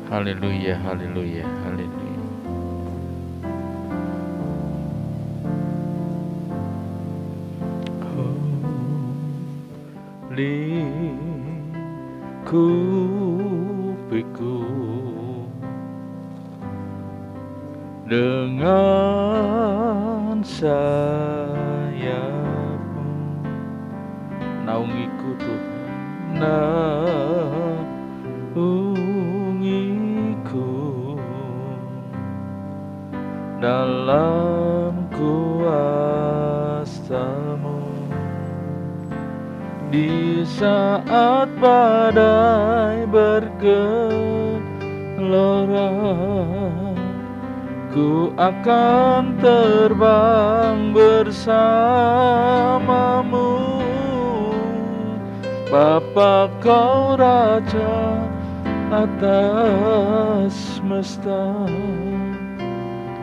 Haleluya, haleluya, haleluya. Lingkupiku dengan sayapmu, naungiku Tuhan, naungiku dalam kuasa-Mu. Di saat badai bergelora, ku akan terbang bersamamu. Bapa, Kau Raja atas semesta,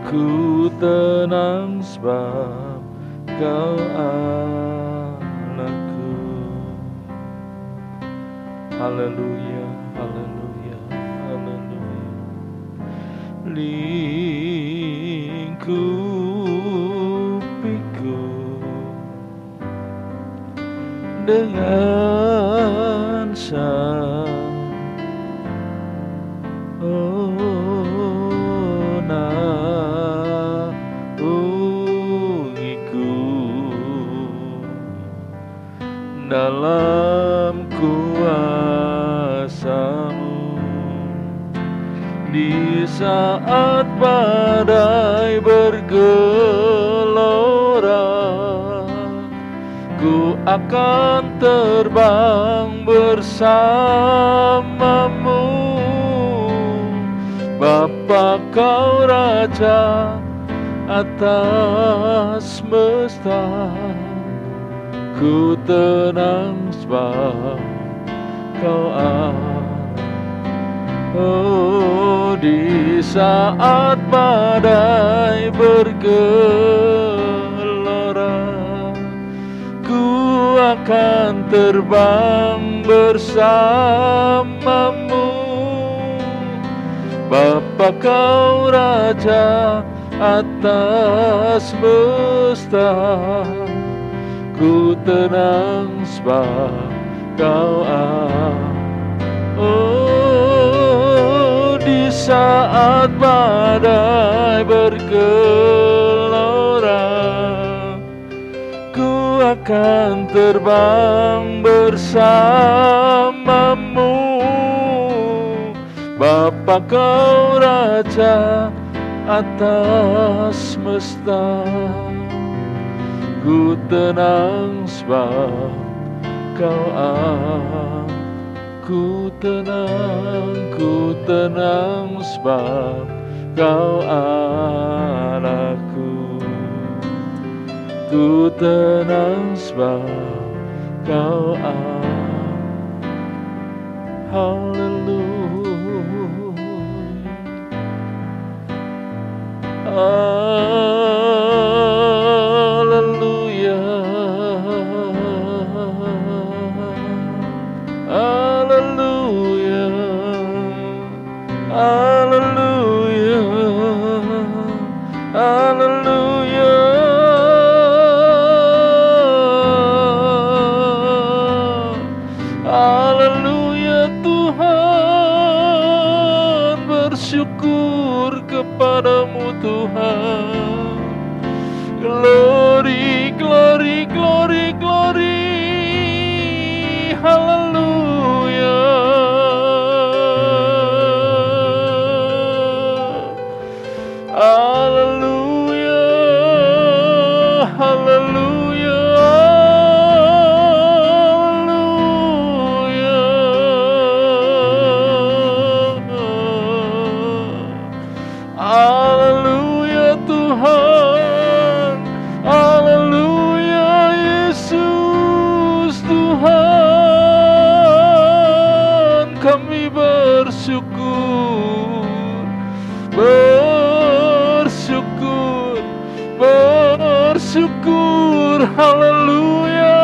ku tenang sebab Kau Allahku. Haleluya, haleluya, haleluya. Lingkupiku dengan naungiku dalam kuasa-Mu. Di saat badai bergelora, ku akan terbang bersamamu. Bapa, Kau Raja atas semesta, ku tenang sebab Kau Allah. Oh, di saat badai bergelora, ku akan terbang bersamamu. Bapa, Kau Raja atas semesta, ku tenang sebab Kau Allah. Oh, di saat badai bergelora, ku akan terbang bersamamu. Bapa, Kau Raja atas semesta, ku tenang sebab Kau Allah. Ku tenang sebab Kau Allahku. Ku tenang sebab Kau Allah. Haleluya. Haleluya. Haleluya, haleluya, haleluya, haleluya. Tuhan, bersyukur kepadamu Tuhan. Glory, glory, glory, glory. Haleluya. Haleluya. Haleluya. Haleluya Tuhan. Haleluya Yesus Tuhan. Kami bersyukur, bersyukur, bersyukur. Haleluya.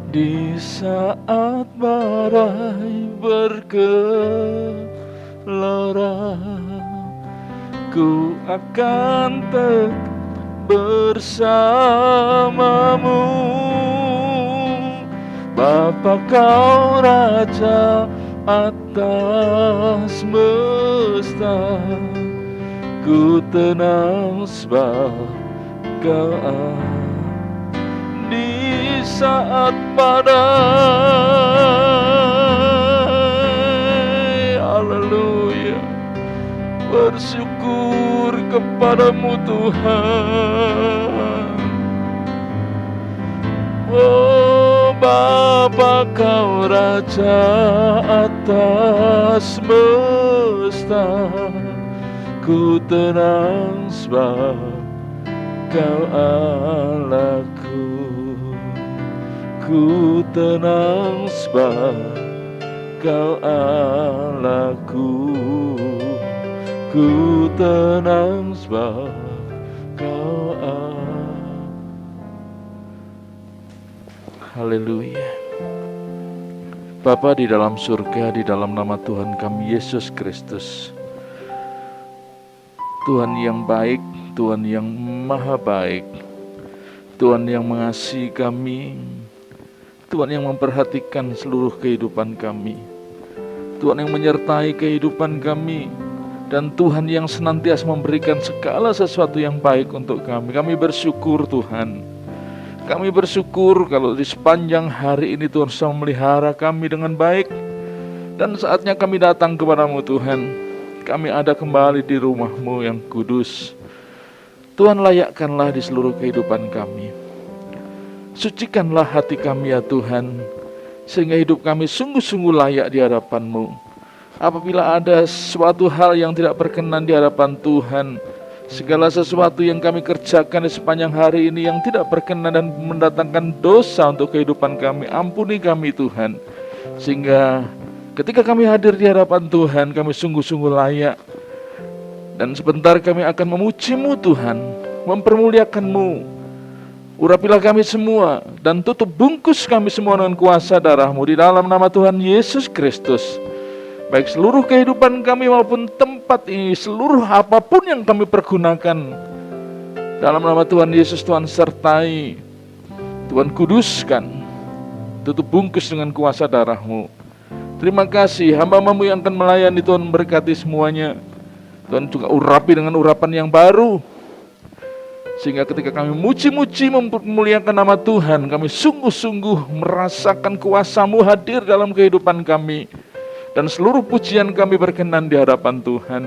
Di saat badai bergelora, ku akan tetap bersamamu. Bapa, kau Raja atas semesta, ku tenang sebab kau ada. Di saat badai, haleluya, bersyukur kepadamu Tuhan. Oh Bapa, kau Raja atas semesta, ku tenang sebab kau Allahku. Ku tenang sebab kau Allahku. Ku tenang sebab kau Allah. Haleluya. Bapa di dalam surga, di dalam nama Tuhan kami Yesus Kristus, Tuhan yang baik, Tuhan yang maha baik, Tuhan yang mengasihi kami, Tuhan yang memperhatikan seluruh kehidupan kami, Tuhan yang menyertai kehidupan kami, dan Tuhan yang senantiasa memberikan segala sesuatu yang baik untuk kami. Kami bersyukur Tuhan. Kami bersyukur kalau di sepanjang hari ini Tuhan sudah memelihara kami dengan baik. Dan saatnya kami datang kepadamu Tuhan. Kami ada kembali di rumah-Mu yang kudus. Tuhan, layakkanlah di seluruh kehidupan kami. Sucikanlah hati kami ya Tuhan, sehingga hidup kami sungguh-sungguh layak di hadapan-Mu. Apabila ada suatu hal yang tidak berkenan di hadapan Tuhan, segala sesuatu yang kami kerjakan di sepanjang hari ini yang tidak berkenan dan mendatangkan dosa untuk kehidupan kami, ampuni kami Tuhan. Sehingga ketika kami hadir di hadapan Tuhan, kami sungguh-sungguh layak. Dan sebentar kami akan memuji-Mu Tuhan, mempermuliakan-Mu. Urapilah kami semua dan tutup bungkus kami semua dengan kuasa darah-Mu di dalam nama Tuhan Yesus Kristus. Baik seluruh kehidupan kami maupun tempat ini, seluruh apapun yang kami pergunakan, dalam nama Tuhan Yesus Tuhan sertai, Tuhan kuduskan, tutup bungkus dengan kuasa darah-Mu. Terima kasih, hamba-Mu yang akan melayani Tuhan berkati semuanya. Tuhan juga urapi dengan urapan yang baru, sehingga ketika kami muji-muji memuliakan nama Tuhan, kami sungguh-sungguh merasakan kuasa-Mu hadir dalam kehidupan kami. Dan seluruh pujian kami berkenan di hadapan Tuhan.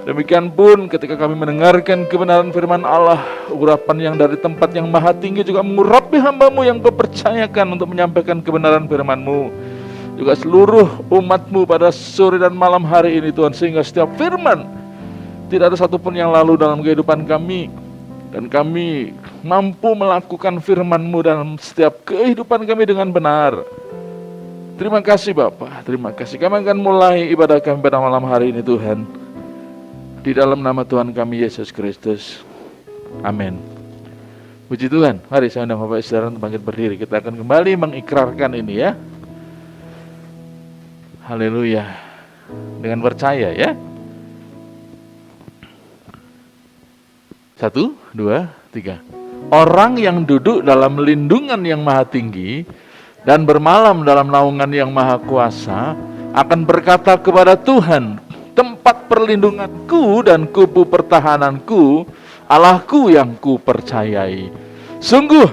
Demikian pun ketika kami mendengarkan kebenaran firman Allah, urapan yang dari tempat yang maha tinggi juga mengurapi hamba-Mu yang Kau percayakan untuk menyampaikan kebenaran firman-Mu. Juga seluruh umat-Mu pada sore dan malam hari ini Tuhan, sehingga setiap firman tidak ada satupun yang lalu dalam kehidupan kami. Dan kami mampu melakukan firman-Mu dalam setiap kehidupan kami dengan benar. Terima kasih Bapa, terima kasih. Kami akan mulai ibadah kami pada malam hari ini Tuhan, di dalam nama Tuhan kami Yesus Kristus. Amin. Puji Tuhan. Mari saya undang Bapak Saudara untuk bangkit berdiri. Kita akan kembali mengikrarkan ini ya. Haleluya. Dengan percaya ya. 1, 2, 3. Orang yang duduk dalam lindungan yang maha tinggi dan bermalam dalam naungan yang maha kuasa akan berkata kepada Tuhan, tempat perlindunganku dan kubu pertahananku, Allahku yang ku percayai. Sungguh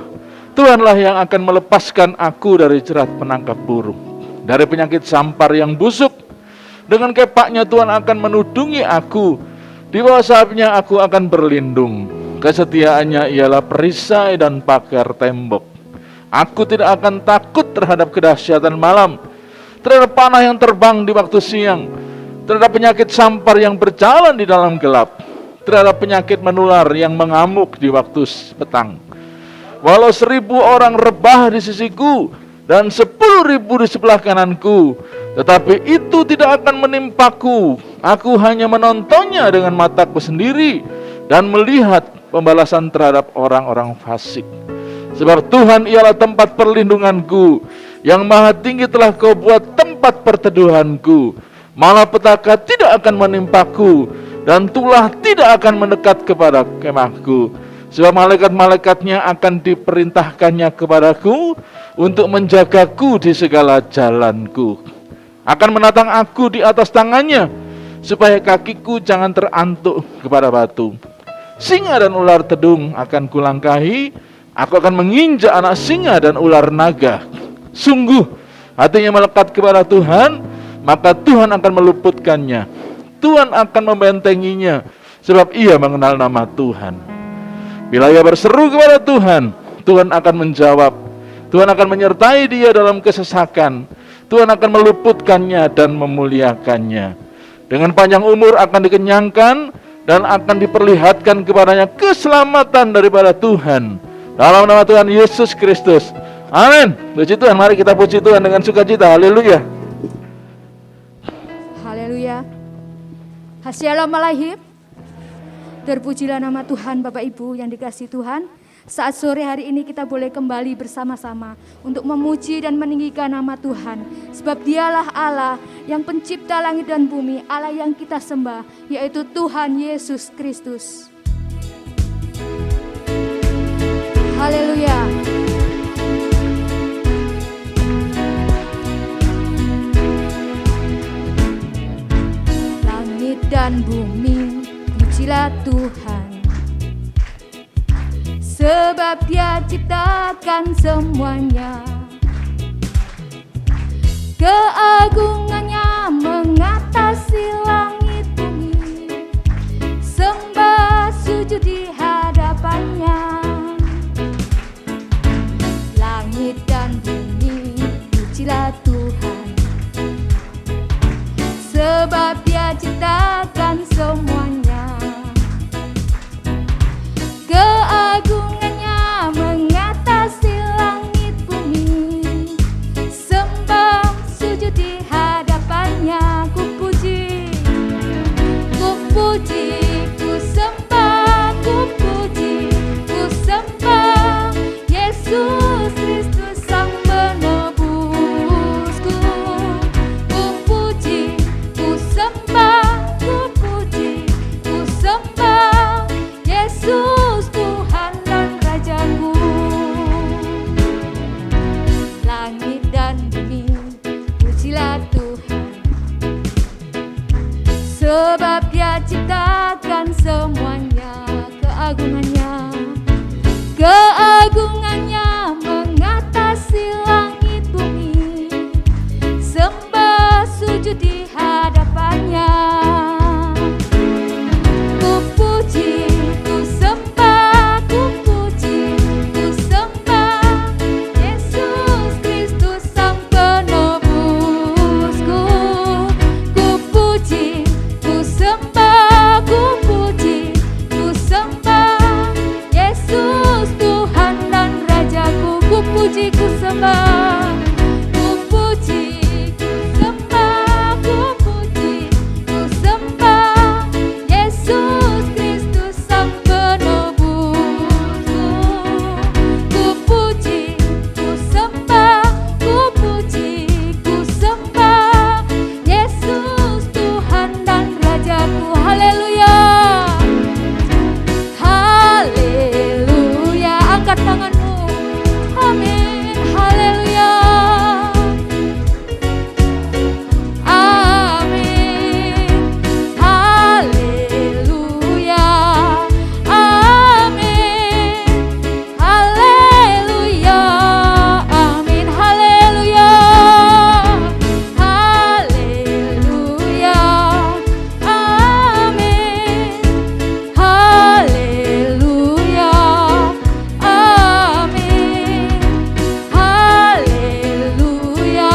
Tuhanlah yang akan melepaskan aku dari jerat penangkap burung, dari penyakit sampar yang busuk. Dengan kepaknya Tuhan akan menudungi aku, di bawah sayapnya aku akan berlindung. Kesetiaannya ialah perisai dan pagar tembok. Aku tidak akan takut terhadap kedahsyatan malam, terhadap panah yang terbang di waktu siang, terhadap penyakit sampar yang berjalan di dalam gelap, terhadap penyakit menular yang mengamuk di waktu petang. Walau 1000 orang rebah di sisiku dan 10.000 di sebelah kananku, tetapi itu tidak akan menimpaku. Aku hanya menontonnya dengan mataku sendiri dan melihat pembalasan terhadap orang-orang fasik. Sebab Tuhan ialah tempat perlindunganku, yang maha tinggi telah kau buat tempat perteduhanku. Malapetaka tidak akan menimpaku, dan tulah tidak akan mendekat kepada kemahku. Sebab malaikat-malaikatnya akan diperintahkannya kepadaku untuk menjagaku di segala jalanku. Akan menatang aku di atas tangannya, supaya kakiku jangan terantuk kepada batu. Singa dan ular tedung akan kulangkahi, aku akan menginjak anak singa dan ular naga. Sungguh, hatinya melekat kepada Tuhan, maka Tuhan akan meluputkannya. Tuhan akan membentenginya, sebab ia mengenal nama Tuhan. Bila ia berseru kepada Tuhan, Tuhan akan menjawab. Tuhan akan menyertai dia dalam kesesakan. Tuhan akan meluputkannya dan memuliakannya. Dengan panjang umur akan dikenyangkan, dan akan diperlihatkan kepadanya keselamatan daripada Tuhan. Dalam nama Tuhan Yesus Kristus. Amin. Puji Tuhan, mari kita puji Tuhan dengan sukacita. Haleluya. Haleluya. Hasyalam Malahib. Terpujilah nama Tuhan Bapak Ibu yang dikasihi Tuhan. Saat sore hari ini kita boleh kembali bersama-sama untuk memuji dan meninggikan nama Tuhan. Sebab dialah Allah yang pencipta langit dan bumi, Allah yang kita sembah, yaitu Tuhan Yesus Kristus. Haleluya. Langit dan bumi, pujilah Tuhan. Sebab Dia ciptakan semuanya. Keagungannya mengatasi langit bumi. Sembah sujud di hadapannya. Langit dan bumi, pujilah Tuhan. Sebab Dia ciptakan semuanya. Keagungannya mengatasi langit bumi. Sembah sujud di hadapannya. Ku puji, ku sembah, ku puji, ku sembah Yesus Kristus Sang Penebusku. Ku puji, ku sembah, ku puji, ku sembah Yesus Tuhan dan Rajaku. Langit dan bumi, pujilah Tuhan. Sebab Dia ciptakan semuanya. Keagungannya mengatasi langit bumi. Sembah sujud di hadapannya. Ku puji, ku sembah, ku puji, ku sembah Yesus Kristus Sang Penebusku. Ku puji, ku sembah, ku puji, ku sembah Yesus Tuhan dan Rajaku. Ku puji, ku sembah, ku puji, ku sembah, ku puji, ku sembah Yesus Kristus Sang Penebusku. Ku puji, ku sembah, ku puji, ku sembah Yesus Tuhan dan Rajaku. Haleluya. Haleluya. Angkat tanganmu. Amin. Haleluya. Amin. Haleluya. Amin. Haleluya. Amin. Haleluya. Haleluya. Amin. Haleluya. Amin. Haleluya.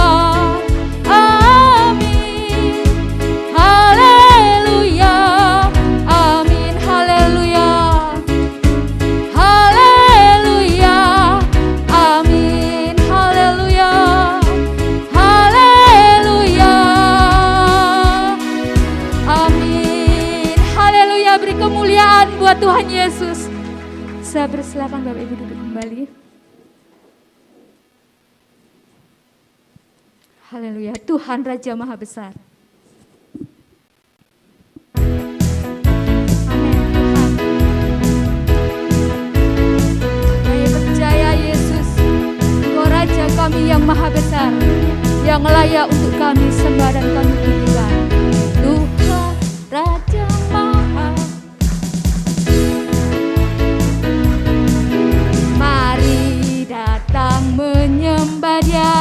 Amin. Haleluya. Amin. Haleluya. Haleluya. Amin. Haleluya. Haleluya. Amin. Haleluya. Beri kemuliaan buat Tuhan Yesus. Saya persilakan Bapak Ibu duduk kembali. Haleluya, Tuhan Raja Maha Besar. Amin, Tuhan. Kami percaya Yesus, Engkau Raja kami yang Maha Besar, yang layak untuk kami sembah dan kami tinggikan. Tuhan Raja Maha, mari datang menyembah Dia.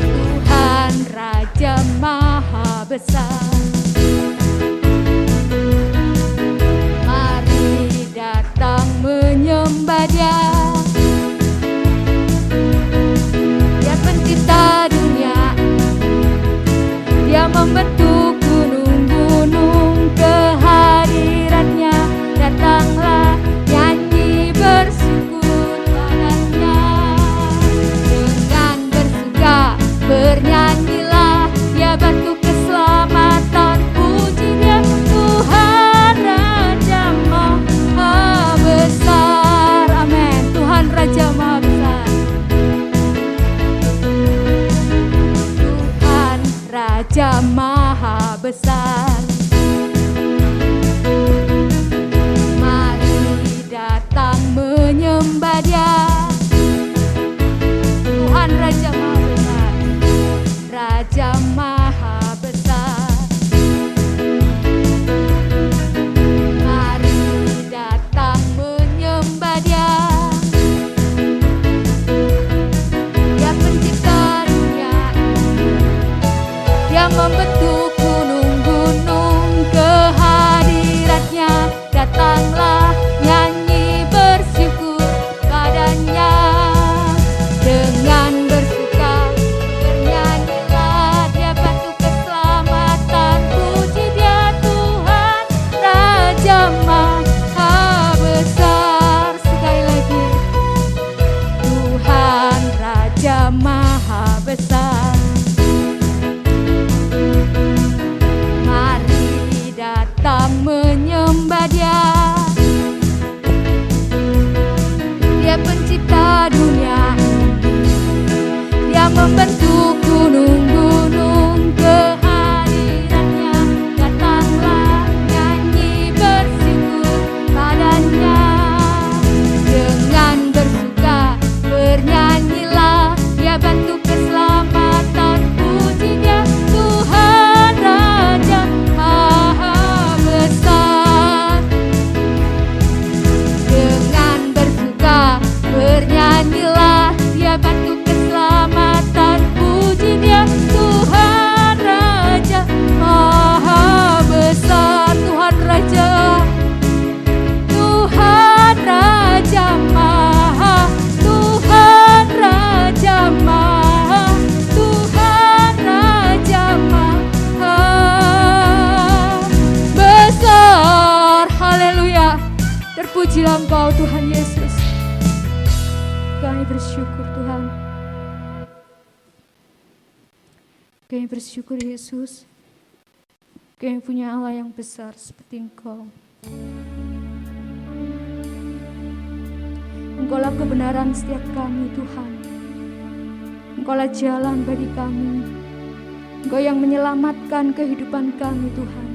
Tuhan Raja Maha Besar, mari datang menyembah Dia. Dia pencipta dunia, Dia membentuk gunung-gunung, kehadirannya datanglah nyanyi bersyukur padanya. Dengan bersuka bernyanyilah, Dia batu keselamatan, puji Dia Tuhan Raja Maha Besar. Amin, Tuhan Raja Maha Besar. Tuhan Raja Maha Besar, mari datang menyembah Dia. Tuhan Raja Maha Besar, Raja Maha Besar, mari datang menyembah Dia. Dia pencipta dunia, Dia membentuk gunung-gunung, kehadirannya datanglah nyanyi bersyukur padanya. Dengan bersuka bernyanyilah, Dia batu keselamatan, puji Dia Tuhan Raja Maha Besar. Sekali lagi, Tuhan Raja Maha Besar, mari datang menyembah Dia. Dia pencipta dunia, Dia membentuk gunung-gunung, kehadirannya datanglah nyanyi bersyukur padanya. Dengan bersuka bernyanyilah, Dia batu keselamatan, puji Dia Tuhan Raja Maha Besar. Dengan bersuka bernyanyilah, Dia batu keselamatan, puji Dia Tuhan Raja Maha Besar. Tuhan Raja, Tuhan Raja Maha, Tuhan Raja Maha, Tuhan Raja Maha Besar. Haleluya, terpujilah Engkau Tuhan Yesus. Kami bersyukur Tuhan, kami bersyukur Yesus. Kami punya Allah yang besar seperti Engkau. Engkaulah kebenaran setiap kami Tuhan. Engkaulah jalan bagi kami. Engkau yang menyelamatkan kehidupan kami Tuhan.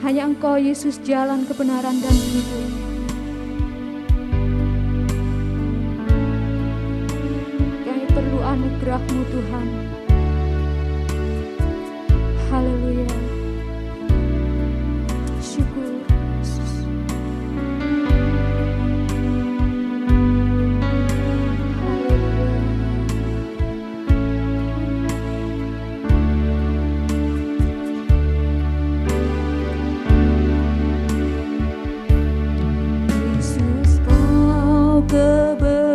Hanya Engkau Yesus jalan kebenaran dan hidup. Kami perlu anugerah-Mu Tuhan. Haleluya. Syukur Yesus. Yesus, Kau kebenaran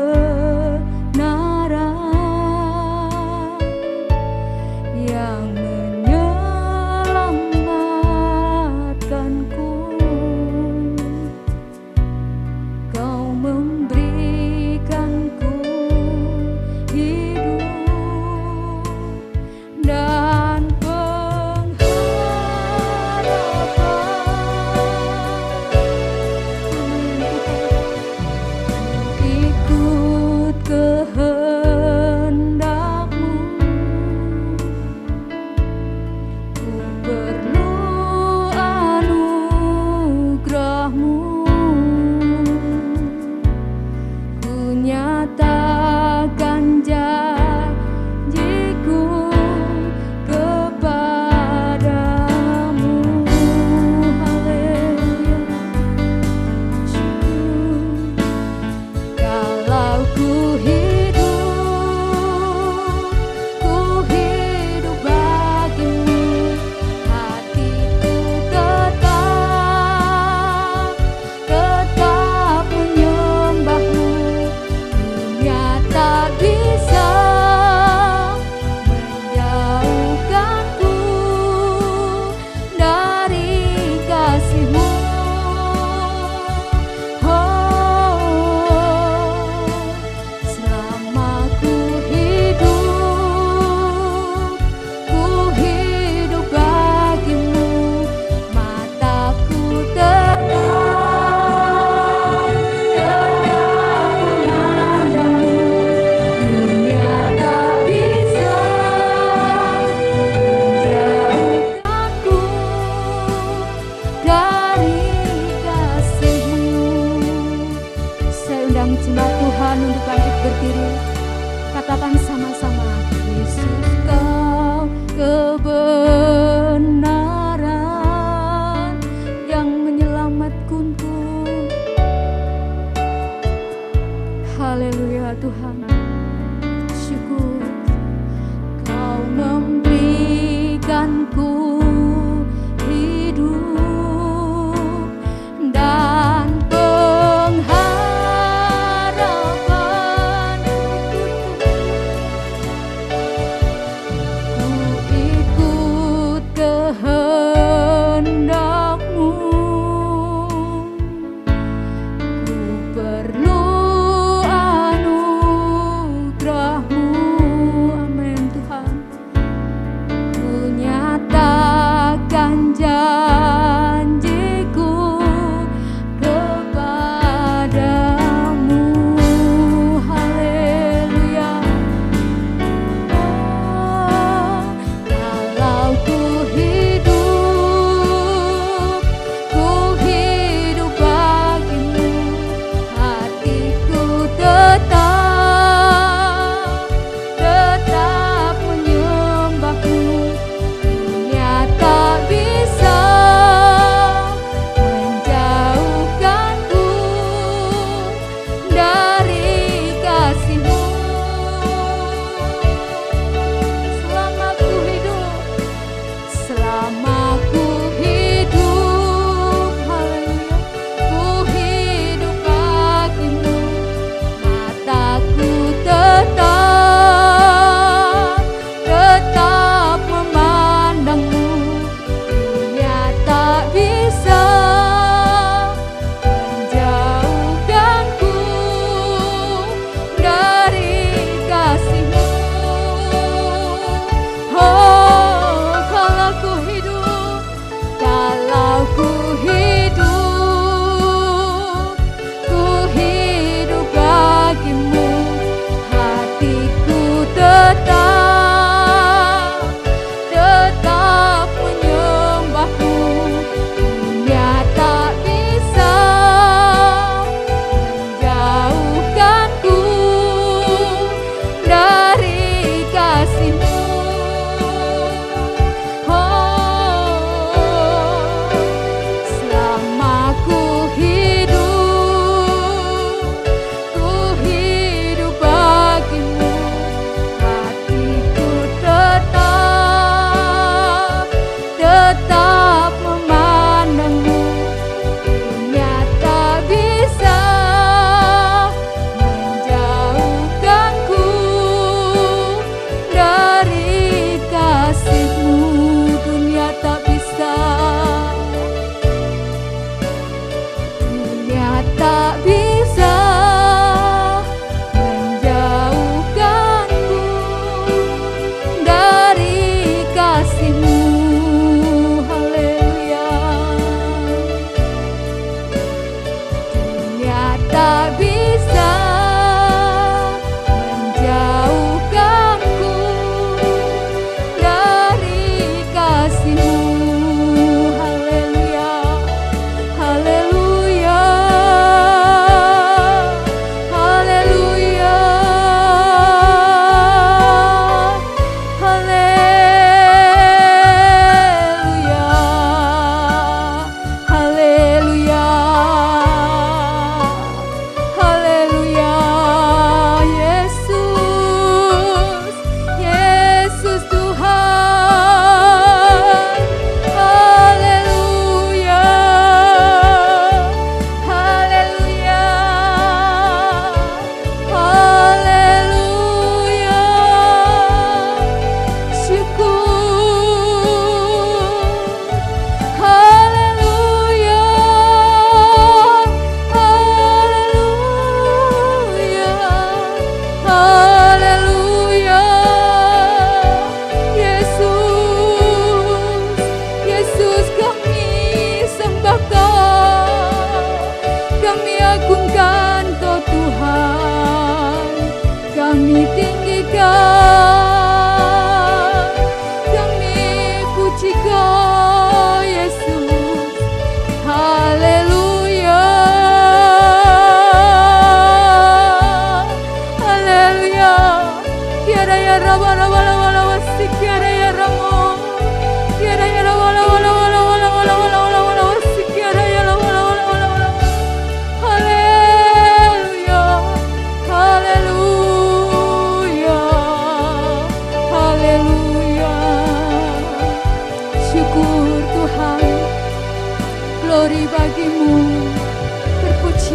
yang menyelamatkan. Tuhan untuk bangkit berdiri. Katakan sama-sama, Yesus kau kebenaran yang menyelamatkanku. Haleluya Tuhan, syukur kau memberikanku hidup dan pengharapan. Ku ikut kehendak-Mu, ku perlu anugerah-Mu.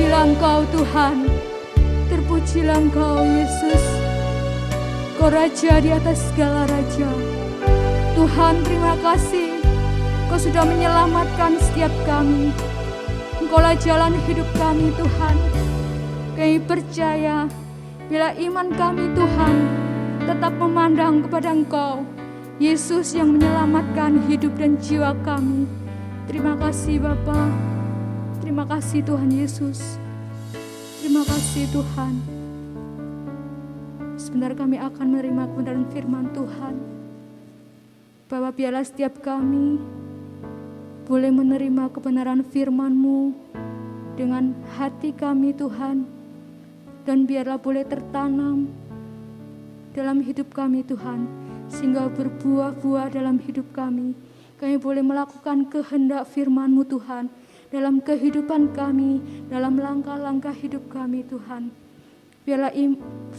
Terpujilah Engkau Tuhan, terpujilah Engkau Yesus, Kau Raja di atas segala raja. Tuhan, terima kasih Kau sudah menyelamatkan setiap kami. Engkaulah jalan hidup kami Tuhan. Kami percaya bila iman kami Tuhan tetap memandang kepada Engkau, Yesus yang menyelamatkan hidup dan jiwa kami. Terima kasih Bapa. Terima kasih Tuhan Yesus. Terima kasih Tuhan. Sebentar kami akan menerima kebenaran firman Tuhan. Bapa, biarlah setiap kami boleh menerima kebenaran firman-Mu dengan hati kami Tuhan. Dan biarlah boleh tertanam dalam hidup kami Tuhan, sehingga berbuah-buah dalam hidup kami. Kami boleh melakukan kehendak firman-Mu Tuhan, dalam kehidupan kami, dalam langkah-langkah hidup kami Tuhan. Biarlah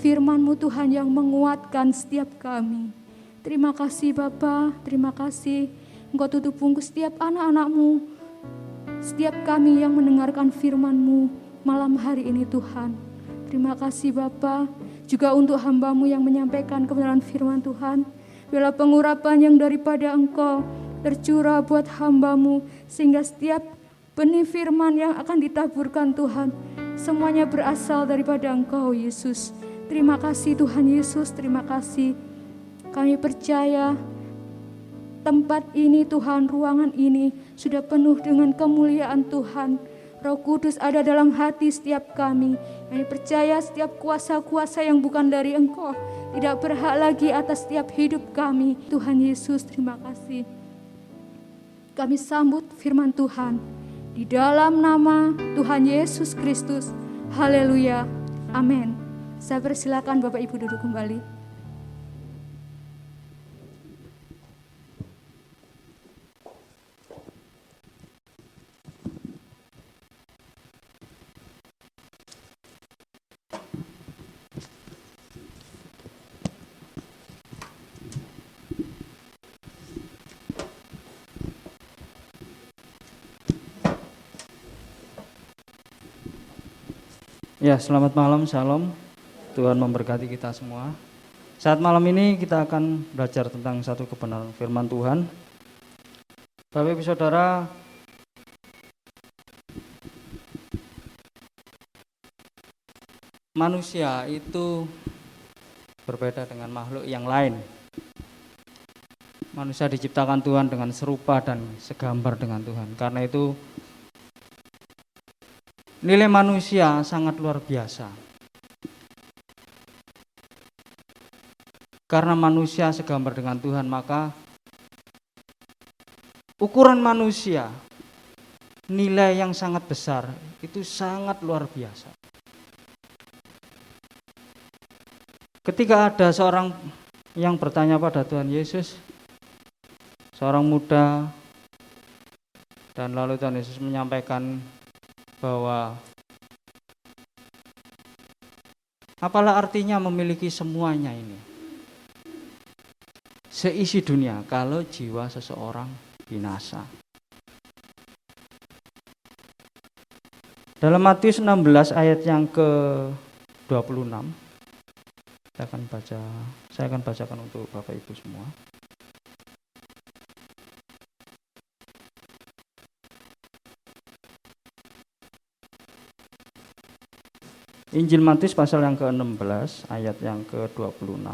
firman-Mu Tuhan yang menguatkan setiap kami. Terima kasih Bapa, terima kasih Engkau tutup bungkus setiap anak-anak-Mu, setiap kami yang mendengarkan firman-Mu malam hari ini Tuhan. Terima kasih Bapa, juga untuk hamba-Mu yang menyampaikan kebenaran firman Tuhan. Biarlah pengurapan yang daripada Engkau tercurah buat hamba-Mu, sehingga setiap benih firman yang akan ditaburkan Tuhan, semuanya berasal daripada Engkau Yesus. Terima kasih Tuhan Yesus, terima kasih. Kami percaya tempat ini Tuhan, ruangan ini sudah penuh dengan kemuliaan Tuhan. Roh Kudus ada dalam hati setiap kami. Kami percaya setiap kuasa-kuasa yang bukan dari Engkau tidak berhak lagi atas setiap hidup kami. Tuhan Yesus, terima kasih. Kami sambut firman Tuhan di dalam nama Tuhan Yesus Kristus. Haleluya. Amin. Saya persilakan Bapak Ibu duduk kembali. Ya, selamat malam, shalom. Tuhan memberkati kita semua. Saat malam ini kita akan belajar tentang satu kebenaran firman Tuhan. Bapak Ibu Saudara, manusia itu berbeda dengan makhluk yang lain. Manusia diciptakan Tuhan dengan serupa dan segambar dengan Tuhan. Karena itu nilai manusia sangat luar biasa. Karena manusia segambar dengan Tuhan, maka ukuran manusia, nilai yang sangat besar, itu sangat luar biasa. Ketika ada seorang yang bertanya pada Tuhan Yesus, seorang muda, dan lalu Tuhan Yesus menyampaikan bahwa apalah artinya memiliki semuanya ini, seisi dunia, kalau jiwa seseorang binasa. Dalam Matius 16 ayat yang ke-26, saya akan bacakan untuk Bapak Ibu semua. Injil Matius pasal yang ke-16 ayat yang ke-26.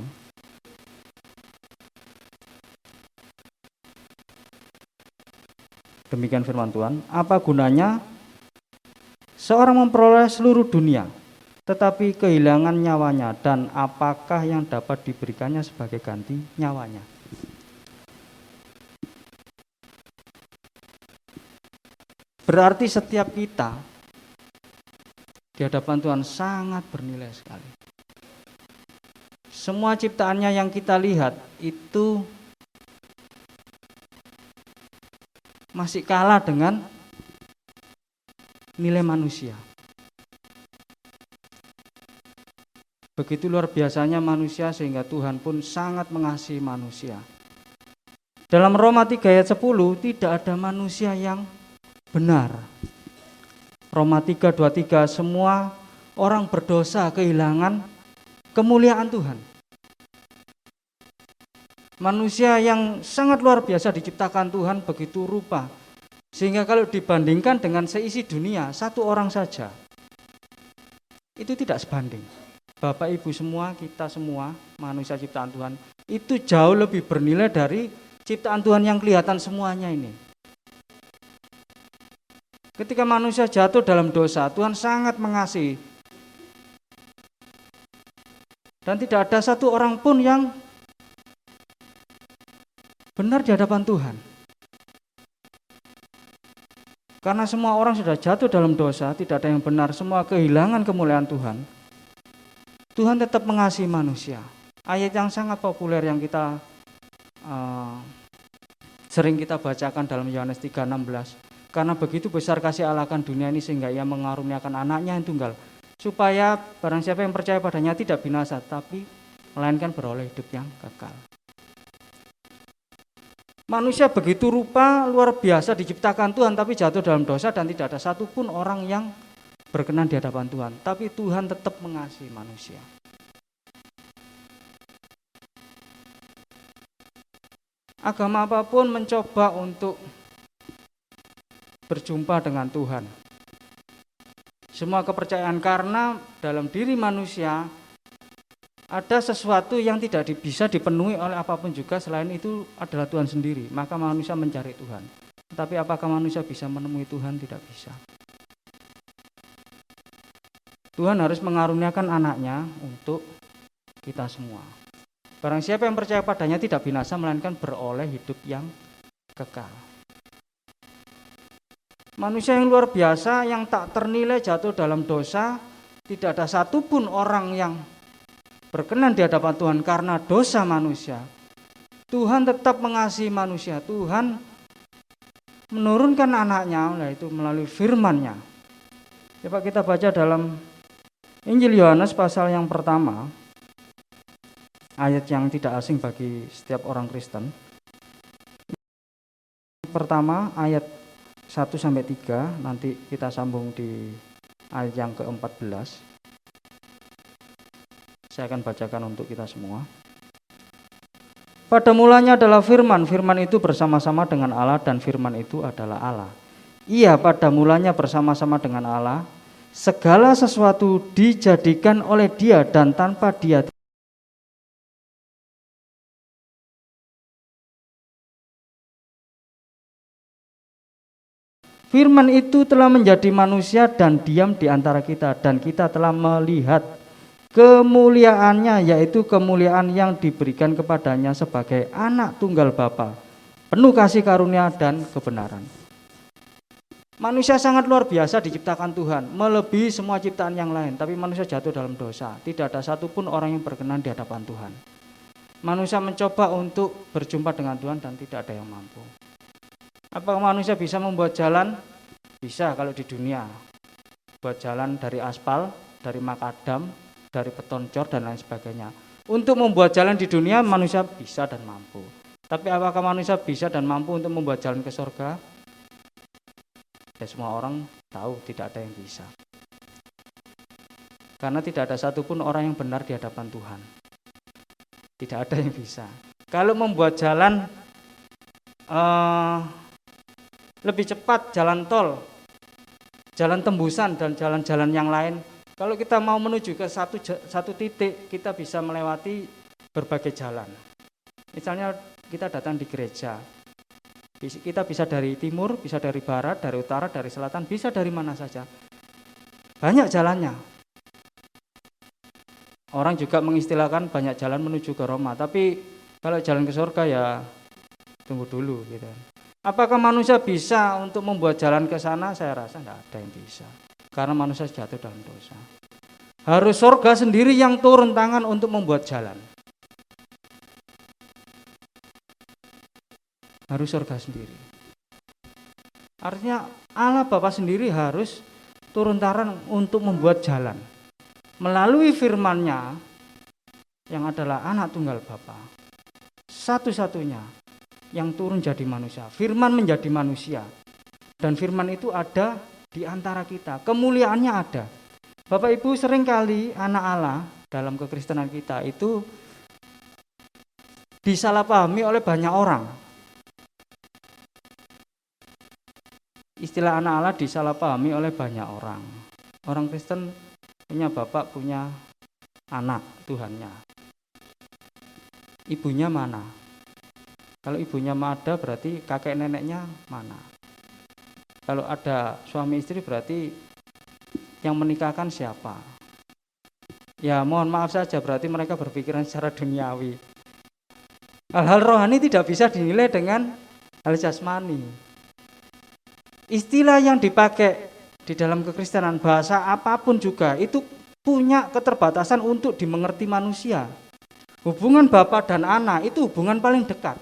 Demikian firman Tuhan, apa gunanya seorang memperoleh seluruh dunia tetapi kehilangan nyawanya, dan apakah yang dapat diberikannya sebagai ganti nyawanya? Berarti setiap kita di hadapan Tuhan sangat bernilai sekali. Semua ciptaannya yang kita lihat itu masih kalah dengan nilai manusia. Begitu luar biasanya manusia sehingga Tuhan pun sangat mengasihi manusia. Dalam Roma 3 ayat 10, tidak ada manusia yang benar. Roma 3:23, semua orang berdosa kehilangan kemuliaan Tuhan. Manusia yang sangat luar biasa diciptakan Tuhan begitu rupa, sehingga kalau dibandingkan dengan seisi dunia, satu orang saja, itu tidak sebanding. Bapak Ibu semua, kita semua, manusia ciptaan Tuhan, itu jauh lebih bernilai dari ciptaan Tuhan yang kelihatan semuanya ini. Ketika manusia jatuh dalam dosa, Tuhan sangat mengasihi. Dan tidak ada satu orang pun yang benar di hadapan Tuhan. Karena semua orang sudah jatuh dalam dosa, tidak ada yang benar, semua kehilangan kemuliaan Tuhan. Tuhan tetap mengasihi manusia. Ayat yang sangat populer yang kita sering kita bacakan dalam Yohanes 3:16. Karena begitu besar kasih Allah akan dunia ini sehingga ia mengaruniakan anaknya yang tunggal, supaya barang siapa yang percaya padanya tidak binasa, tapi melainkan beroleh hidup yang kekal. Manusia begitu rupa luar biasa diciptakan Tuhan, tapi jatuh dalam dosa dan tidak ada satupun orang yang berkenan di hadapan Tuhan. Tapi Tuhan tetap mengasihi manusia. Agama apapun mencoba untuk berjumpa dengan Tuhan. Semua kepercayaan, karena dalam diri manusia ada sesuatu yang tidak bisa dipenuhi oleh apapun juga selain itu adalah Tuhan sendiri. Maka manusia mencari Tuhan. Tetapi apakah manusia bisa menemui Tuhan? Tidak bisa. Tuhan harus mengaruniakan anaknya untuk kita semua. Barang siapa yang percaya padanya tidak binasa, melainkan beroleh hidup yang kekal. Manusia yang luar biasa, yang tak ternilai jatuh dalam dosa, tidak ada satupun orang yang berkenan di hadapan Tuhan karena dosa manusia. Tuhan tetap mengasihi manusia. Tuhan menurunkan anaknya, yaitu melalui firman-Nya. Coba kita baca dalam Injil Yohanes pasal yang pertama, ayat yang tidak asing bagi setiap orang Kristen. Pertama, ayat 1-3, nanti kita sambung di ayat yang ke-14. Saya akan bacakan untuk kita semua. Pada mulanya adalah firman, firman itu bersama-sama dengan Allah dan firman itu adalah Allah. Ia pada mulanya bersama-sama dengan Allah, segala sesuatu dijadikan oleh Dia dan tanpa Dia Firman itu telah menjadi manusia dan diam di antara kita, dan kita telah melihat kemuliaannya, yaitu kemuliaan yang diberikan kepadanya sebagai anak tunggal Bapa, penuh kasih karunia dan kebenaran. Manusia sangat luar biasa diciptakan Tuhan, melebihi semua ciptaan yang lain, tapi manusia jatuh dalam dosa. Tidak ada satupun orang yang berkenan di hadapan Tuhan. Manusia mencoba untuk berjumpa dengan Tuhan dan tidak ada yang mampu. Apakah manusia bisa membuat jalan? Bisa kalau di dunia. Buat jalan dari aspal, dari makadam, dari beton cor dan lain sebagainya. Untuk membuat jalan di dunia manusia bisa dan mampu. Tapi apakah manusia bisa dan mampu untuk membuat jalan ke surga? Ya, semua orang tahu tidak ada yang bisa. Karena tidak ada satupun orang yang benar di hadapan Tuhan. Tidak ada yang bisa. Kalau membuat jalan lebih cepat, jalan tol, jalan tembusan dan jalan-jalan yang lain. Kalau kita mau menuju ke satu titik, kita bisa melewati berbagai jalan. Misalnya kita datang di gereja, kita bisa dari timur, bisa dari barat, dari utara, dari selatan, bisa dari mana saja. Banyak jalannya. Orang juga mengistilahkan banyak jalan menuju ke Roma, tapi kalau jalan ke surga ya tunggu dulu gitu. Apakah manusia bisa untuk membuat jalan ke sana? Saya rasa tidak ada yang bisa. Karena manusia jatuh dalam dosa. Harus surga sendiri yang turun tangan untuk membuat jalan. Harus surga sendiri. Artinya Allah Bapa sendiri harus turun tangan untuk membuat jalan. Melalui firman-Nya yang adalah anak tunggal Bapa. Satu-satunya yang turun jadi manusia. Firman menjadi manusia. Dan firman itu ada di antara kita. Kemuliaannya ada. Bapak Ibu, seringkali anak Allah dalam kekristenan kita itu disalahpahami oleh banyak orang. Istilah anak Allah disalahpahami oleh banyak orang. Orang Kristen punya bapak, punya anak, Tuhannya. Ibunya mana? Kalau ibunya ada berarti kakek neneknya mana? Kalau ada suami istri berarti yang menikahkan siapa? Ya mohon maaf saja, berarti mereka berpikiran secara duniawi. Hal-hal rohani tidak bisa dinilai dengan hal jasmani. Istilah yang dipakai di dalam kekristenan, bahasa apapun juga itu punya keterbatasan untuk dimengerti manusia. Hubungan bapa dan anak itu hubungan paling dekat.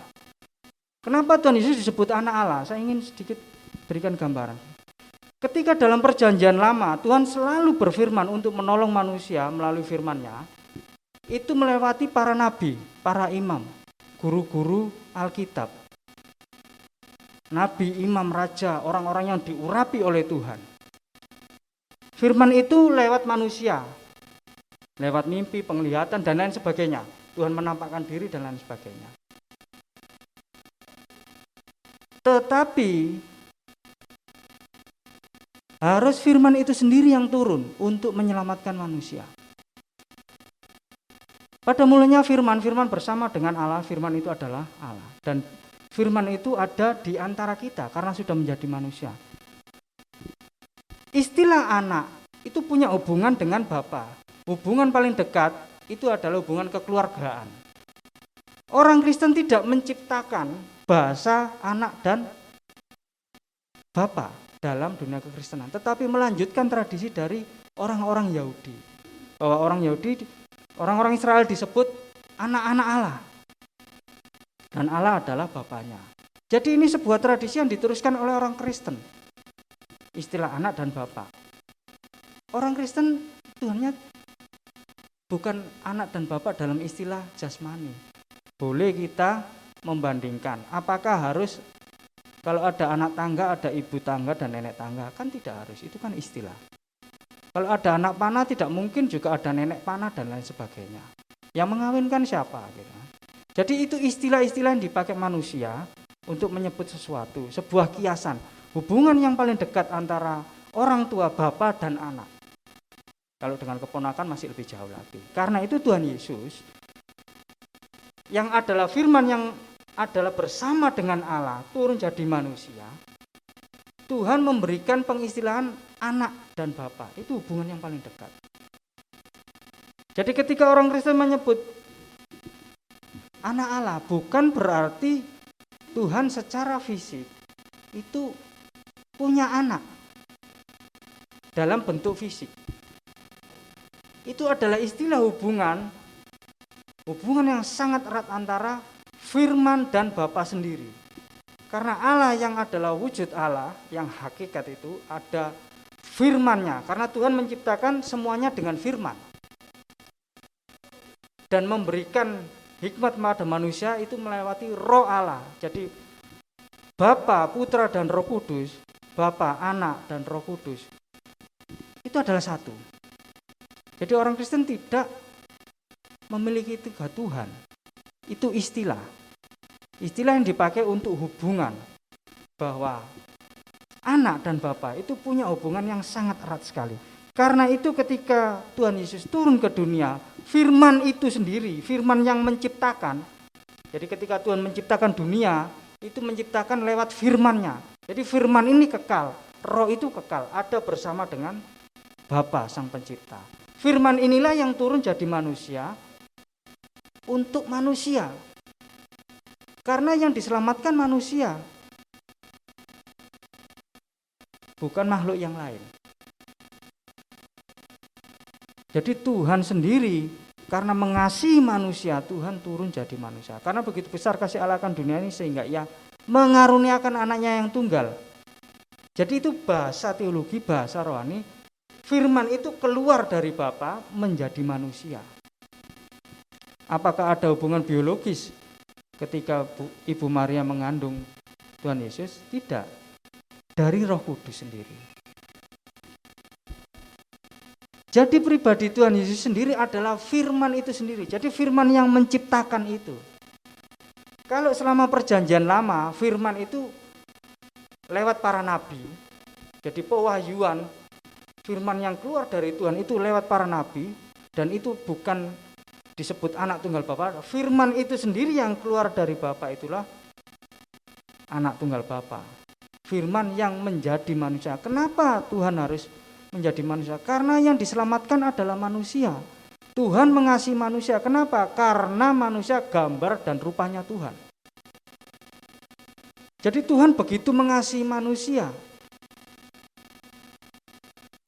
Kenapa Tuhan Yesus disebut anak Allah? Saya ingin sedikit berikan gambaran. Ketika dalam perjanjian lama Tuhan selalu berfirman untuk menolong manusia melalui firman-Nya, itu melewati para nabi, para imam, guru-guru Alkitab, nabi, imam, raja, orang-orang yang diurapi oleh Tuhan. Firman itu lewat manusia, lewat mimpi, penglihatan, dan lain sebagainya. Tuhan menampakkan diri dan lain sebagainya. Tetapi harus firman itu sendiri yang turun untuk menyelamatkan manusia. Pada mulanya firman bersama dengan Allah, firman itu adalah Allah. Dan firman itu ada di antara kita karena sudah menjadi manusia. Istilah anak itu punya hubungan dengan Bapa. Hubungan paling dekat itu adalah hubungan kekeluargaan. Orang Kristen tidak menciptakan bahasa anak dan Bapa dalam dunia kekristenan, tetapi melanjutkan tradisi dari orang-orang Yahudi. Bahwa orang-orang Israel disebut anak-anak Allah. Dan Allah adalah Bapanya. Jadi ini sebuah tradisi yang diteruskan oleh orang Kristen. Istilah anak dan Bapa. Orang Kristen Tuhannya bukan anak dan Bapa dalam istilah jasmani. Boleh kita membandingkan. Apakah harus kalau ada anak tangga, ada ibu tangga dan nenek tangga? Kan tidak harus, itu kan istilah. Kalau ada anak panah tidak mungkin juga ada nenek panah dan lain sebagainya. Yang mengawinkan siapa? Gitu. Jadi itu istilah-istilah yang dipakai manusia untuk menyebut sesuatu, sebuah kiasan. Hubungan yang paling dekat antara orang tua, bapa dan anak. Kalau dengan keponakan masih lebih jauh lagi. Karena itu Tuhan Yesus yang adalah firman yang adalah bersama dengan Allah turun jadi manusia. Tuhan memberikan pengistilahan anak dan bapa. Itu hubungan yang paling dekat. Jadi ketika orang Kristen menyebut anak Allah, bukan berarti Tuhan secara fisik itu punya anak dalam bentuk fisik. Itu adalah istilah hubungan yang sangat erat antara firman dan Bapa sendiri. Karena Allah yang adalah wujud Allah, yang hakikat itu ada firman-Nya. Karena Tuhan menciptakan semuanya dengan firman. Dan memberikan hikmat pada manusia itu melewati roh Allah. Jadi Bapa, Putra dan Roh Kudus, Bapa, Anak dan Roh Kudus, itu adalah satu. Jadi orang Kristen tidak memiliki tiga Tuhan. Itu istilah yang dipakai untuk hubungan, bahwa anak dan bapa itu punya hubungan yang sangat erat sekali. Karena itu ketika Tuhan Yesus turun ke dunia, firman itu sendiri, firman yang menciptakan. Jadi ketika Tuhan menciptakan dunia, itu menciptakan lewat firman-Nya. Jadi firman ini kekal, roh itu kekal, ada bersama dengan Bapa Sang Pencipta. Firman inilah yang turun jadi manusia untuk manusia. Karena yang diselamatkan manusia, bukan makhluk yang lain. Jadi Tuhan sendiri karena mengasihi manusia, Tuhan turun jadi manusia. Karena begitu besar kasih Allah akan dunia ini sehingga Ia mengaruniakan anaknya yang tunggal. Jadi itu bahasa teologi, bahasa rohani. Firman itu keluar dari Bapa menjadi manusia. Apakah ada hubungan biologis ketika Ibu Maria mengandung Tuhan Yesus? Tidak. Dari Roh Kudus sendiri. Jadi pribadi Tuhan Yesus sendiri adalah firman itu sendiri. Jadi firman yang menciptakan itu. Kalau selama perjanjian lama, firman itu lewat para nabi. Jadi pewahyuan, firman yang keluar dari Tuhan itu lewat para nabi. Dan itu bukan disebut anak tunggal Bapa. Firman itu sendiri yang keluar dari Bapa itulah anak tunggal Bapa. Firman yang menjadi manusia. Kenapa Tuhan harus menjadi manusia? Karena yang diselamatkan adalah manusia. Tuhan mengasihi manusia. Kenapa? Karena manusia gambar dan rupanya Tuhan. Jadi Tuhan begitu mengasihi manusia,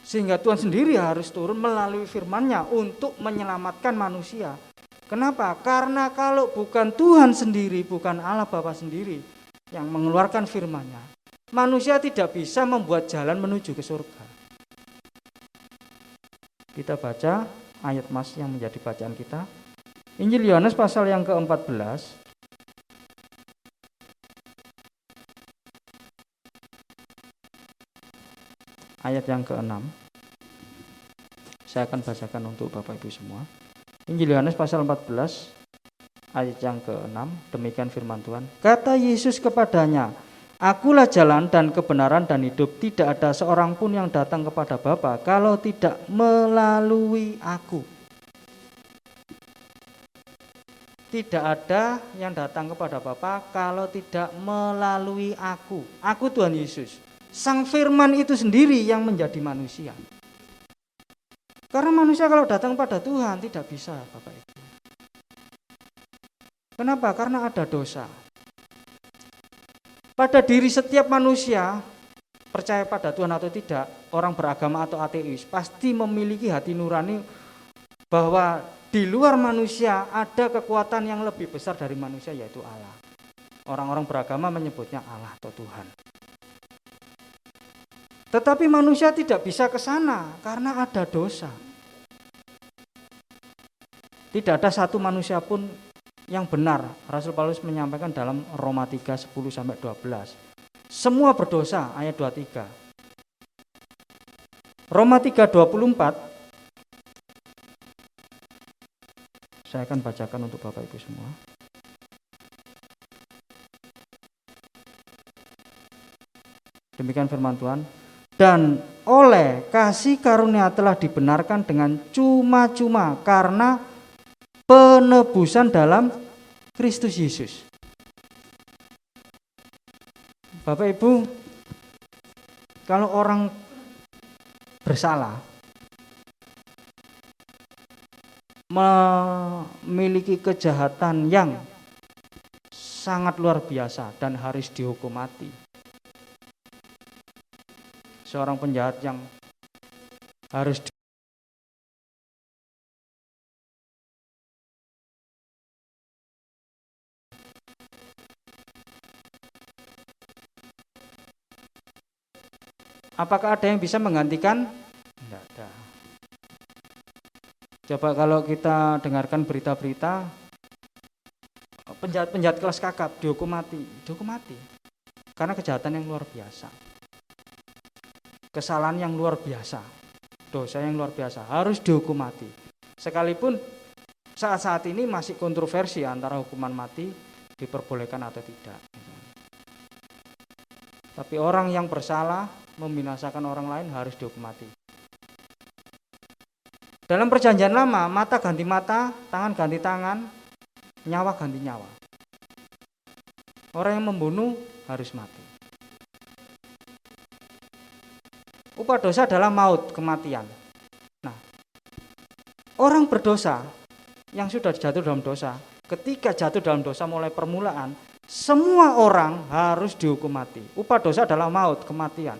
sehingga Tuhan sendiri harus turun melalui firman-Nya untuk menyelamatkan manusia. Kenapa? Karena kalau bukan Tuhan sendiri, bukan Allah Bapa sendiri yang mengeluarkan firman-Nya, manusia tidak bisa membuat jalan menuju ke surga. Kita baca ayat Mas yang menjadi bacaan kita. Injil Yohanes pasal yang ke-14. Ayat yang ke-6. Saya akan bacakan untuk Bapak Ibu semua. Injil Yohanes pasal 14 ayat yang ke-6. Demikian firman Tuhan. Kata Yesus kepadanya, Akulah jalan dan kebenaran dan hidup. Tidak ada seorang pun yang datang kepada Bapa kalau tidak melalui Aku. Tidak ada yang datang kepada Bapa kalau tidak melalui Aku. Aku Tuhan Yesus. Sang firman itu sendiri yang menjadi manusia. Karena manusia kalau datang pada Tuhan tidak bisa, Bapak Ibu. Kenapa? Karena ada dosa. Pada diri setiap manusia, percaya pada Tuhan atau tidak, orang beragama atau ateis, pasti memiliki hati nurani bahwa di luar manusia ada kekuatan yang lebih besar dari manusia, yaitu Allah. Orang-orang beragama menyebutnya Allah atau Tuhan. Tetapi manusia tidak bisa ke sana karena ada dosa. Tidak ada satu manusia pun yang benar. Rasul Paulus menyampaikan dalam Roma 3, 10-12. Semua berdosa, ayat 23. Roma 3, 24. Saya akan bacakan untuk Bapak Ibu semua. Demikian firman Tuhan. Dan oleh kasih karunia telah dibenarkan dengan cuma-cuma karena penebusan dalam Kristus Yesus. Bapak Ibu, kalau orang bersalah, memiliki kejahatan yang sangat luar biasa dan harus dihukum mati. Seorang penjahat yang harus apakah ada yang bisa menggantikan? Tidak ada. Coba kalau kita dengarkan berita-berita, penjahat-penjahat kelas kakap dihukum mati karena kejahatan yang luar biasa. Kesalahan yang luar biasa, dosa yang luar biasa, harus dihukum mati. Sekalipun saat-saat ini masih kontroversi antara hukuman mati diperbolehkan atau tidak. Tapi orang yang bersalah membinasakan orang lain harus dihukum mati. Dalam perjanjian lama, mata ganti mata, tangan ganti tangan, nyawa ganti nyawa. Orang yang membunuh harus mati. Upah dosa adalah maut, kematian. Nah, orang berdosa yang sudah jatuh dalam dosa, ketika jatuh dalam dosa mulai permulaan, semua orang harus dihukum mati. Upah dosa adalah maut, kematian.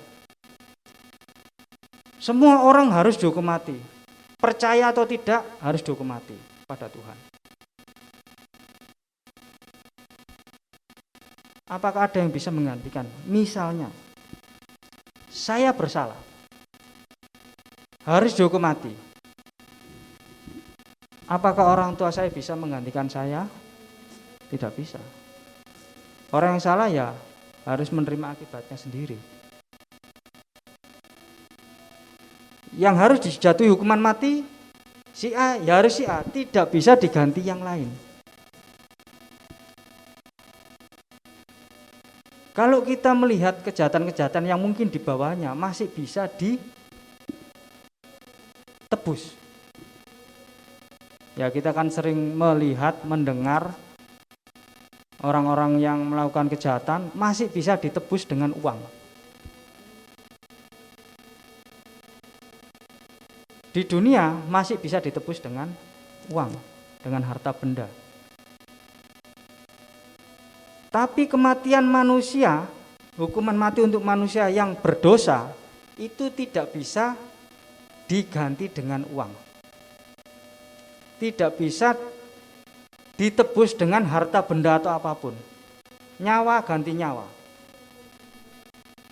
Semua orang harus dihukum mati. Percaya atau tidak, harus dihukum mati pada Tuhan. Apakah ada yang bisa menggantikan? Misalnya, saya bersalah, harus dihukum mati. Apakah orang tua saya bisa menggantikan saya? Tidak bisa. Orang yang salah ya harus menerima akibatnya sendiri. yang harus dijatuhi hukuman mati si A, ya harus si A, tidak bisa diganti yang lain. Kalau kita melihat kejahatan-kejahatan yang mungkin di bawahnya masih bisa ditebus. Ya, kita kan sering melihat, mendengar orang-orang yang melakukan kejahatan masih bisa ditebus dengan uang. Di dunia masih bisa ditebus dengan uang, dengan harta benda. Tapi kematian manusia, hukuman mati untuk manusia yang berdosa, itu tidak bisa diganti dengan uang. Tidak bisa ditebus dengan harta benda atau apapun. Nyawa ganti nyawa.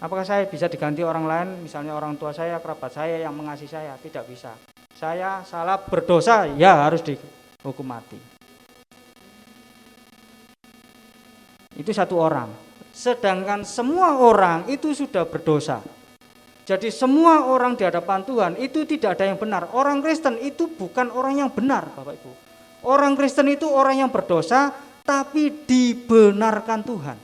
Apakah saya bisa diganti orang lain, misalnya orang tua saya, kerabat saya yang mengasihi saya? Tidak bisa. Saya salah berdosa, ya harus dihukum mati. Itu satu orang. Sedangkan semua orang itu sudah berdosa. Jadi semua orang di hadapan Tuhan itu tidak ada yang benar. Orang Kristen itu bukan orang yang benar, Bapak Ibu. Orang Kristen itu orang yang berdosa tapi dibenarkan Tuhan.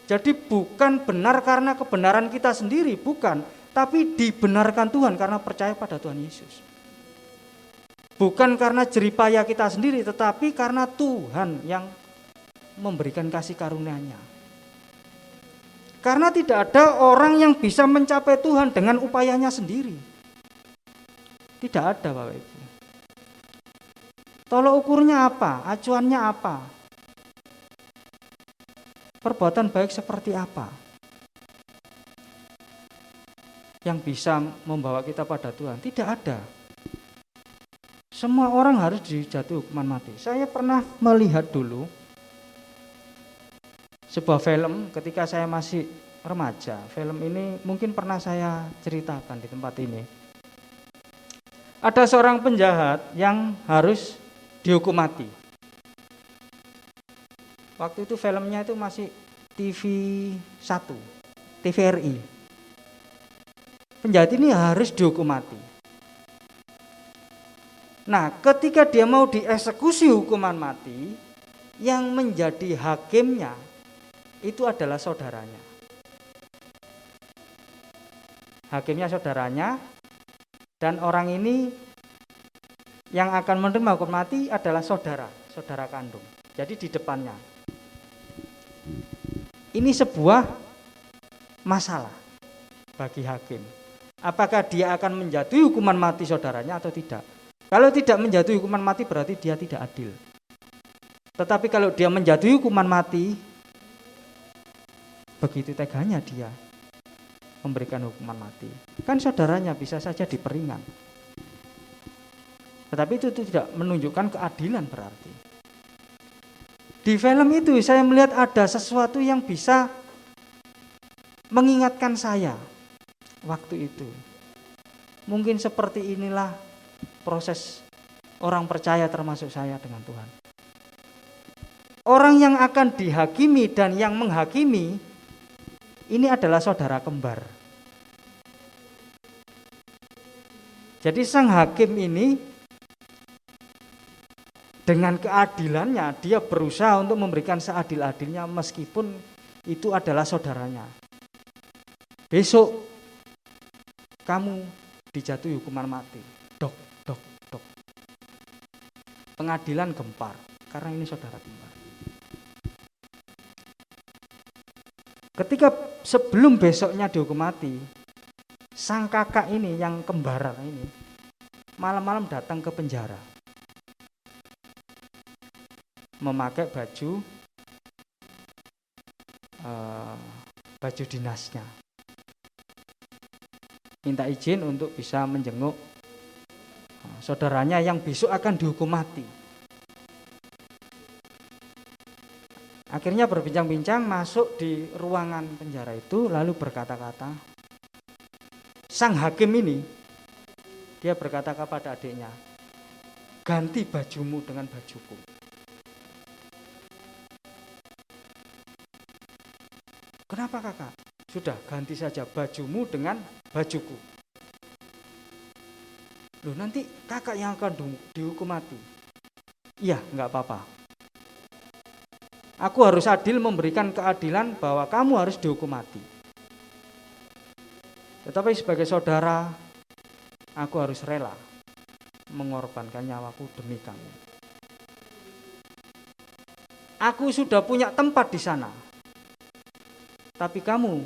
Jadi bukan benar karena kebenaran kita sendiri, bukan, tapi dibenarkan Tuhan karena percaya pada Tuhan Yesus. Bukan karena jeripaya kita sendiri, tetapi karena Tuhan yang memberikan kasih karunia-Nya. Karena tidak ada orang yang bisa mencapai Tuhan dengan upayanya sendiri. Tidak ada, Bapak Ibu. Tolok ukurnya apa? Acuannya apa? Perbuatan baik seperti apa yang bisa membawa kita pada Tuhan? Tidak ada. Semua orang harus dijatuhi hukuman mati. Saya pernah melihat dulu sebuah film ketika saya masih remaja. Film ini mungkin pernah saya ceritakan di tempat ini. Ada seorang penjahat yang harus dihukum mati. Waktu itu filmnya itu masih TV1, TVRI. Penjahat ini harus dihukum mati. Nah, ketika dia mau dieksekusi hukuman mati, yang menjadi hakimnya itu adalah saudaranya. Hakimnya saudaranya, dan orang ini yang akan menerima hukuman mati adalah saudara kandung. Jadi di depannya. Ini sebuah masalah bagi hakim. Apakah dia akan menjatuhi hukuman mati saudaranya atau tidak? Kalau tidak menjatuhi hukuman mati berarti dia tidak adil. Tetapi kalau dia menjatuhi hukuman mati, begitu teganya dia memberikan hukuman mati. Kan saudaranya bisa saja diperingan. Tetapi itu tidak menunjukkan keadilan berarti. Di film itu saya melihat ada sesuatu yang bisa mengingatkan saya waktu itu. Mungkin seperti inilah proses orang percaya termasuk saya dengan Tuhan. Orang yang akan dihakimi dan yang menghakimi ini adalah saudara kembar. Jadi sang hakim ini dengan keadilannya dia berusaha untuk memberikan seadil-adilnya meskipun itu adalah saudaranya. Besok kamu dijatuhi hukuman mati. Dok. Pengadilan gempar karena ini saudara kembar. Ketika sebelum besoknya dihukum mati, sang kakak ini yang kembaran ini malam-malam datang ke penjara. Memakai baju dinasnya. Minta izin untuk bisa menjenguk saudaranya yang besok akan dihukum mati. Akhirnya berbincang-bincang masuk di ruangan penjara itu lalu berkata-kata. Sang hakim ini dia berkata kepada adiknya, ganti bajumu dengan bajuku. Kenapa kakak? Sudah ganti saja bajumu dengan bajuku. Loh, nanti kakak yang akan dihukum mati. Iya, enggak apa-apa. Aku harus adil memberikan keadilan bahwa kamu harus dihukum mati. Tetapi sebagai saudara, aku harus rela mengorbankan nyawaku demi kamu. Aku sudah punya tempat di sana, tapi kamu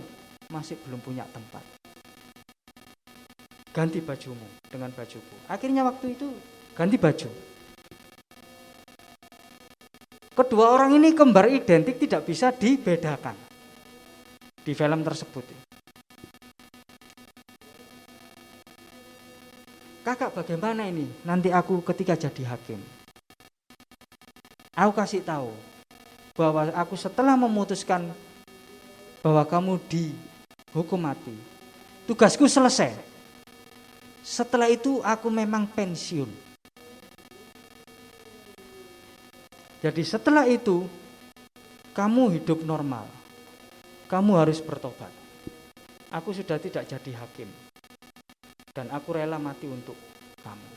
masih belum punya tempat. Ganti bajumu dengan bajuku. Akhirnya waktu itu ganti baju. Kedua orang ini kembar identik, tidak bisa dibedakan di film tersebut. Kakak, bagaimana ini? Nanti aku ketika jadi hakim, aku kasih tahu bahwa aku setelah memutuskan bahwa kamu dihukum mati, tugasku selesai. Setelah itu aku memang pensiun. Jadi setelah itu kamu hidup normal. Kamu harus bertobat. Aku sudah tidak jadi hakim. Dan aku rela mati untuk kamu.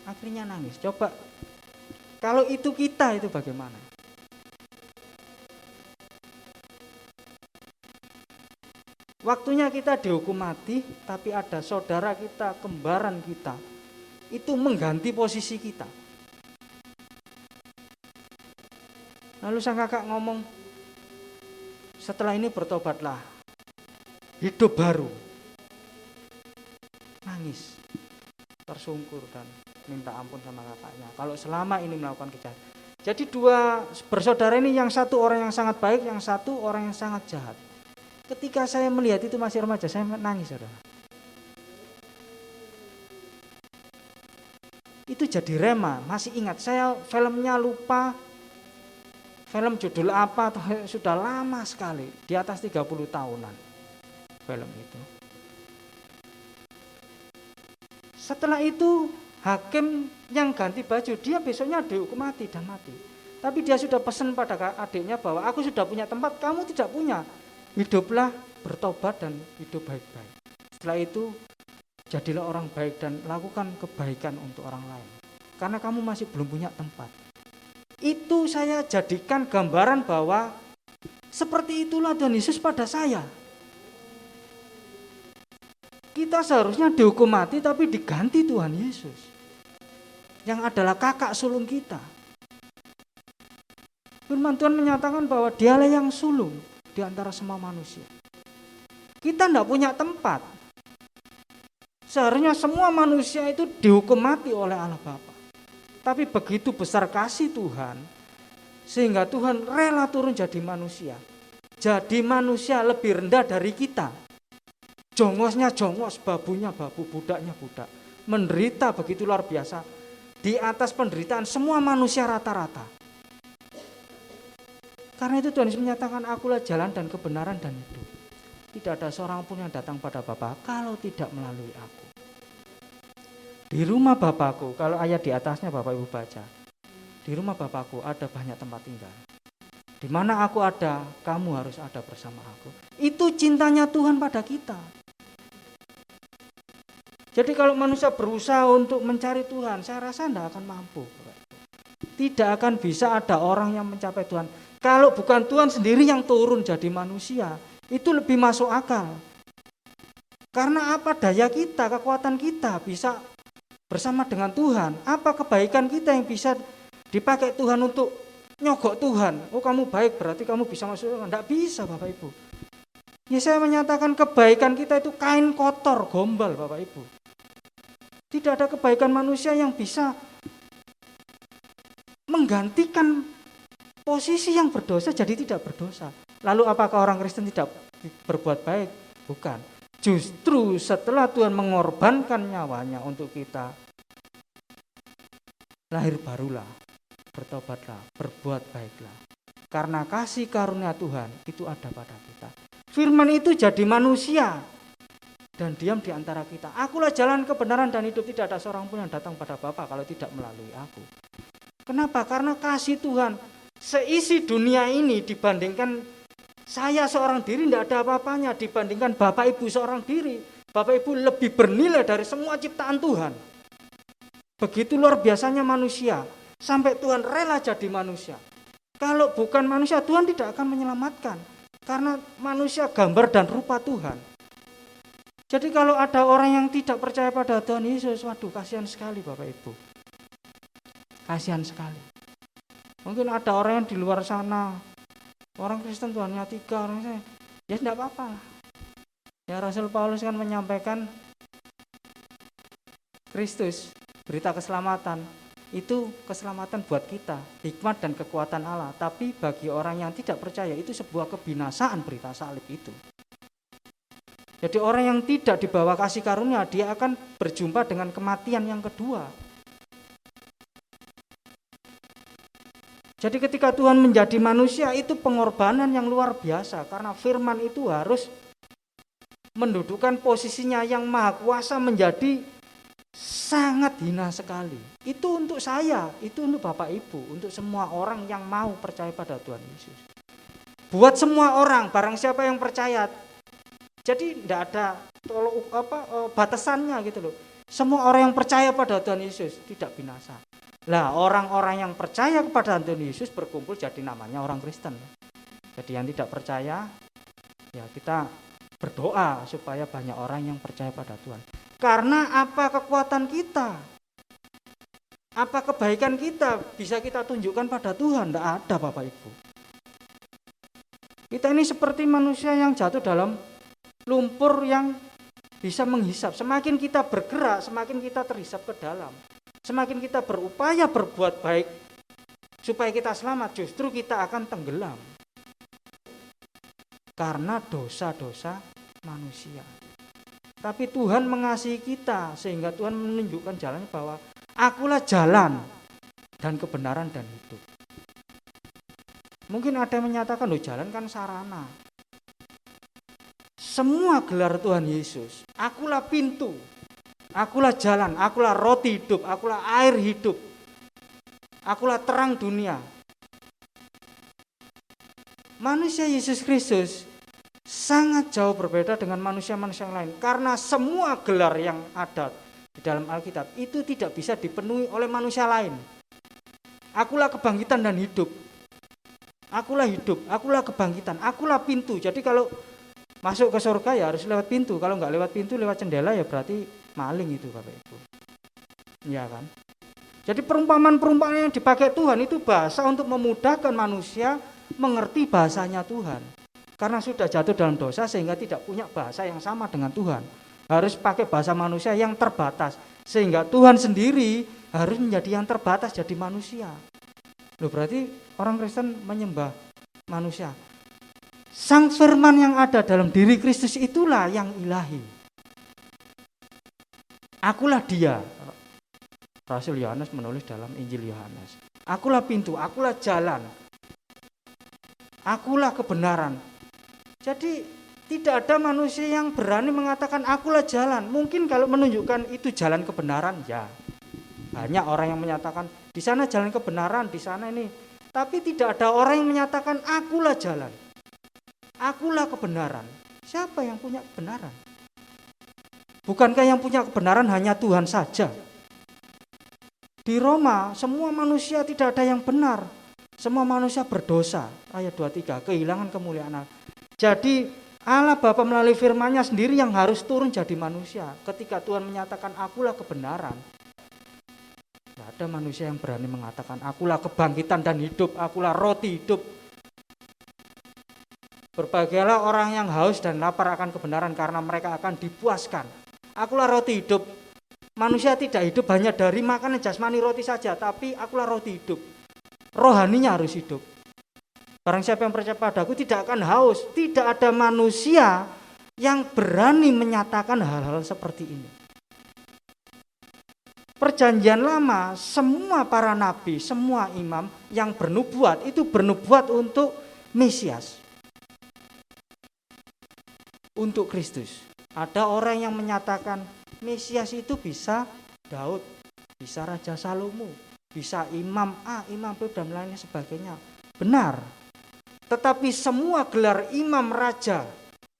Akhirnya nangis. Coba kalau itu kita, itu bagaimana? Waktunya kita dihukum mati, tapi ada saudara kita, kembaran kita, itu mengganti posisi kita. Lalu sang kakak ngomong, setelah ini bertobatlah, hidup baru. Nangis, tersungkur dan minta ampun sama kakaknya. Kalau selama ini melakukan kejahatan. Jadi dua bersaudara ini, yang satu orang yang sangat baik, yang satu orang yang sangat jahat. Ketika saya melihat itu masih remaja, saya nangis, saudara. Itu jadi rema, masih ingat. Saya filmnya lupa, film judul apa, sudah lama sekali, di atas 30 tahunan film itu. Setelah itu hakim yang ganti baju, dia besoknya dihukum mati dan mati. Tapi dia sudah pesan pada adiknya bahwa aku sudah punya tempat, kamu tidak punya. Hiduplah, bertobat dan hidup baik-baik. Setelah itu jadilah orang baik dan lakukan kebaikan untuk orang lain. Karena kamu masih belum punya tempat. Itu saya jadikan gambaran bahwa seperti itulah Tuhan Yesus pada saya. Kita seharusnya dihukum mati tapi diganti Tuhan Yesus, yang adalah kakak sulung kita. Firman Tuhan menyatakan bahwa dialah yang sulung di antara semua manusia. Kita tidak punya tempat. Seharusnya semua manusia itu dihukum mati oleh Allah Bapa. Tapi begitu besar kasih Tuhan, sehingga Tuhan rela turun jadi manusia. Jadi manusia lebih rendah dari kita. Jongosnya jongos, babunya babu, budaknya budak. Menderita begitu luar biasa. Di atas penderitaan semua manusia rata-rata. Karena itu Tuhan Yesus menyatakan, akulah jalan dan kebenaran dan hidup. Tidak ada seorang pun yang datang pada Bapa kalau tidak melalui aku. Di rumah Bapakku, kalau ayat di atasnya Bapak Ibu baca, di rumah Bapakku ada banyak tempat tinggal. Di mana aku ada, kamu harus ada bersama aku. Itu cintanya Tuhan pada kita. Jadi kalau manusia berusaha untuk mencari Tuhan, saya rasa tidak akan mampu. Tidak akan bisa ada orang yang mencapai Tuhan. Kalau bukan Tuhan sendiri yang turun jadi manusia, itu lebih masuk akal. Karena apa daya kita, kekuatan kita bisa bersama dengan Tuhan. Apa kebaikan kita yang bisa dipakai Tuhan untuk nyogok Tuhan? Oh, kamu baik berarti kamu bisa masuk surga. Tidak bisa, Bapak Ibu. Ya, saya menyatakan kebaikan kita itu kain kotor, gombal, Bapak Ibu. Tidak ada kebaikan manusia yang bisa menggantikan posisi yang berdosa jadi tidak berdosa. Lalu apakah orang Kristen tidak berbuat baik? Bukan. Justru setelah Tuhan mengorbankan nyawanya untuk kita, lahir barulah, bertobatlah, berbuat baiklah. Karena kasih karunia Tuhan itu ada pada kita. Firman itu jadi manusia dan diam di antara kita. Akulah jalan kebenaran dan hidup, tidak ada seorang pun yang datang pada Bapa kalau tidak melalui aku. Kenapa? Karena kasih Tuhan seisi dunia ini dibandingkan saya seorang diri tidak ada apa-apanya. Dibandingkan Bapak Ibu seorang diri, Bapak Ibu lebih bernilai dari semua ciptaan Tuhan. Begitu luar biasanya manusia, sampai Tuhan rela jadi manusia. Kalau bukan manusia, Tuhan tidak akan menyelamatkan. Karena manusia gambar dan rupa Tuhan. Jadi kalau ada orang yang tidak percaya pada Tuhan Yesus, waduh kasihan sekali Bapak Ibu. Kasihan sekali. Mungkin ada orang yang di luar sana, orang Kristen Tuhannya 3, orang saya, ya tidak apa-apa. Ya Rasul Paulus kan menyampaikan Kristus, berita keselamatan, itu keselamatan buat kita, hikmat dan kekuatan Allah. Tapi bagi orang yang tidak percaya itu sebuah kebinasaan berita salib itu. Jadi orang yang tidak dibawa kasih karunia, dia akan berjumpa dengan kematian yang kedua. Jadi ketika Tuhan menjadi manusia itu pengorbanan yang luar biasa. Karena firman itu harus mendudukan posisinya yang maha kuasa menjadi sangat hina sekali. Itu untuk saya, itu untuk Bapak Ibu, untuk semua orang yang mau percaya pada Tuhan Yesus. Buat semua orang, barang siapa yang percaya. Jadi tidak ada batasannya gitu loh. Semua orang yang percaya pada Tuhan Yesus tidak binasa. Lah orang-orang yang percaya kepada Tuhan Yesus berkumpul jadi namanya orang Kristen. Jadi yang tidak percaya, ya kita berdoa supaya banyak orang yang percaya pada Tuhan. Karena apa kekuatan kita? Apa kebaikan kita bisa kita tunjukkan pada Tuhan? Tidak ada Bapak Ibu. Kita ini seperti manusia yang jatuh dalam lumpur yang bisa menghisap. Semakin kita bergerak, semakin kita terhisap ke dalam. Semakin kita berupaya berbuat baik supaya kita selamat, justru kita akan tenggelam. Karena dosa-dosa manusia. Tapi Tuhan mengasihi kita sehingga Tuhan menunjukkan jalannya bahwa akulah jalan dan kebenaran dan hidup. Mungkin ada yang menyatakan, loh jalan kan sarana. Semua gelar Tuhan Yesus, akulah pintu, akulah jalan, akulah roti hidup, akulah air hidup, akulah terang dunia. Manusia Yesus Kristus sangat jauh berbeda dengan manusia-manusia yang lain. Karena semua gelar yang ada di dalam Alkitab itu tidak bisa dipenuhi oleh manusia lain. Akulah kebangkitan dan hidup. Akulah hidup, akulah kebangkitan, akulah pintu. Jadi kalau masuk ke surga ya harus lewat pintu. Kalau nggak lewat pintu, lewat jendela ya berarti maling itu Bapak Ibu. Iya kan? Jadi perumpamaan-perumpamaan yang dipakai Tuhan itu bahasa untuk memudahkan manusia mengerti bahasanya Tuhan. Karena sudah jatuh dalam dosa sehingga tidak punya bahasa yang sama dengan Tuhan. Harus pakai bahasa manusia yang terbatas. Sehingga Tuhan sendiri harus menjadi yang terbatas jadi manusia. Loh berarti orang Kristen menyembah manusia. Sang firman yang ada dalam diri Kristus itulah yang ilahi. Akulah dia. Rasul Yohanes menulis dalam Injil Yohanes. Akulah pintu, akulah jalan. Akulah kebenaran. Jadi tidak ada manusia yang berani mengatakan akulah jalan. Mungkin kalau menunjukkan itu jalan kebenaran, ya. Banyak orang yang menyatakan di sana jalan kebenaran, di sana ini. Tapi tidak ada orang yang menyatakan akulah jalan. Akulah kebenaran. Siapa yang punya kebenaran? Bukankah yang punya kebenaran hanya Tuhan saja? Di Roma semua manusia tidak ada yang benar. Semua manusia berdosa. Ayat 23, kehilangan kemuliaan Allah. Jadi Allah Bapa melalui firman-Nya sendiri yang harus turun jadi manusia. Ketika Tuhan menyatakan akulah kebenaran, tidak ada manusia yang berani mengatakan akulah kebangkitan dan hidup, akulah roti hidup. Berbahagialah orang yang haus dan lapar akan kebenaran karena mereka akan dipuaskan. Akulah roti hidup. Manusia tidak hidup hanya dari makanan jasmani roti saja, tapi akulah roti hidup. Rohaninya harus hidup. Barang siapa yang percaya padaku tidak akan haus. Tidak ada manusia yang berani menyatakan hal-hal seperti ini. Perjanjian lama, semua para nabi, semua imam yang bernubuat, itu bernubuat untuk Mesias. Untuk Kristus. Ada orang yang menyatakan Mesias itu bisa Daud, bisa Raja Salomo, bisa imam A, imam B, dan lainnya sebagainya. Benar. Tetapi semua gelar imam, raja,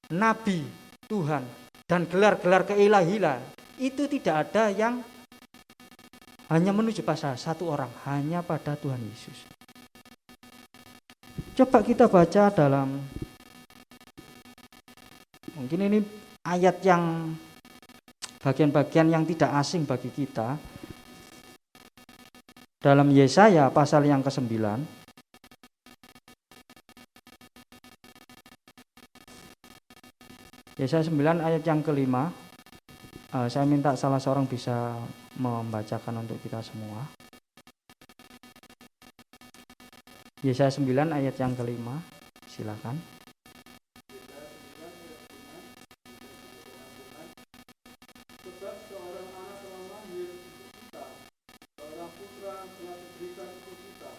nabi, Tuhan, dan gelar-gelar keilahian itu tidak ada yang hanya menuju pada satu orang, hanya pada Tuhan Yesus. Coba kita baca dalam, mungkin ini ayat yang bagian-bagian yang tidak asing bagi kita. Dalam Yesaya pasal yang ke-9, Yesaya 9 ayat yang ke-5. Saya minta salah seorang bisa membacakan untuk kita semua. Yesaya 9 ayat yang ke-5, silakan. Sebab seorang anak telah lahir untuk kita, seorang putra telah diberikan untuk kita.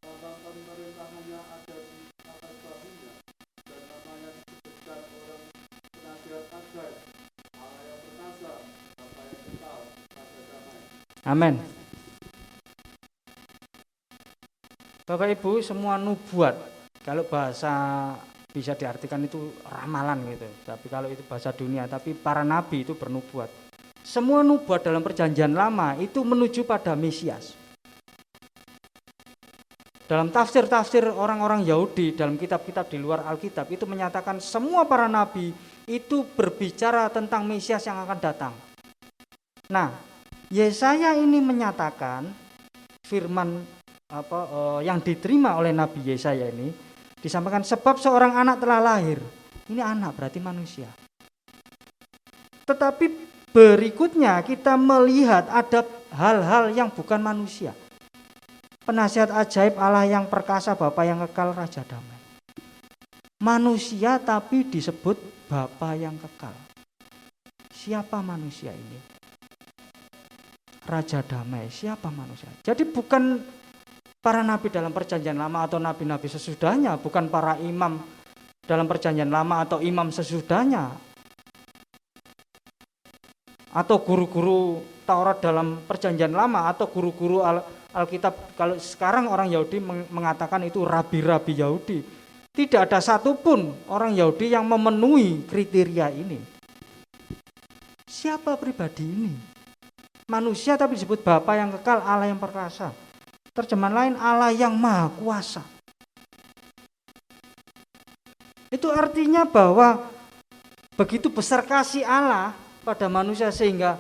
Lambang pemerintahannya ada di atas bahunya, dan namanya disebutkan orang penasihat ajaib, Allah yang perkasa, Bapa yang kekal, Raja damai. Amin. Bapak Ibu, semua nubuat, kalau bahasa bisa diartikan itu ramalan gitu. Tapi kalau itu bahasa dunia, tapi para nabi itu bernubuat. Semua nubuat dalam perjanjian lama itu menuju pada Mesias. Dalam tafsir-tafsir orang-orang Yahudi, dalam kitab-kitab di luar Alkitab itu menyatakan semua para nabi itu berbicara tentang Mesias yang akan datang. Nah, Yesaya ini menyatakan firman yang diterima oleh Nabi Yesaya ini disampaikan, sebab seorang anak telah lahir. Ini anak berarti manusia. Tetapi berikutnya kita melihat ada hal-hal yang bukan manusia. Penasihat ajaib, Allah yang perkasa, Bapa yang kekal, Raja damai. Manusia tapi disebut Bapa yang kekal. Siapa manusia ini? Raja damai. Siapa manusia? Jadi bukan para nabi dalam perjanjian lama atau nabi-nabi sesudahnya, bukan para imam dalam perjanjian lama atau imam sesudahnya, atau guru-guru Taurat dalam perjanjian lama, atau guru-guru Alkitab. Kalau sekarang orang Yahudi mengatakan itu rabi-rabi Yahudi, tidak ada satupun orang Yahudi yang memenuhi kriteria ini. Siapa pribadi ini? Manusia tapi disebut Bapa yang kekal, Allah yang perkasa. Terjemahan lain, Allah yang maha kuasa. Itu artinya bahwa begitu besar kasih Allah pada manusia sehingga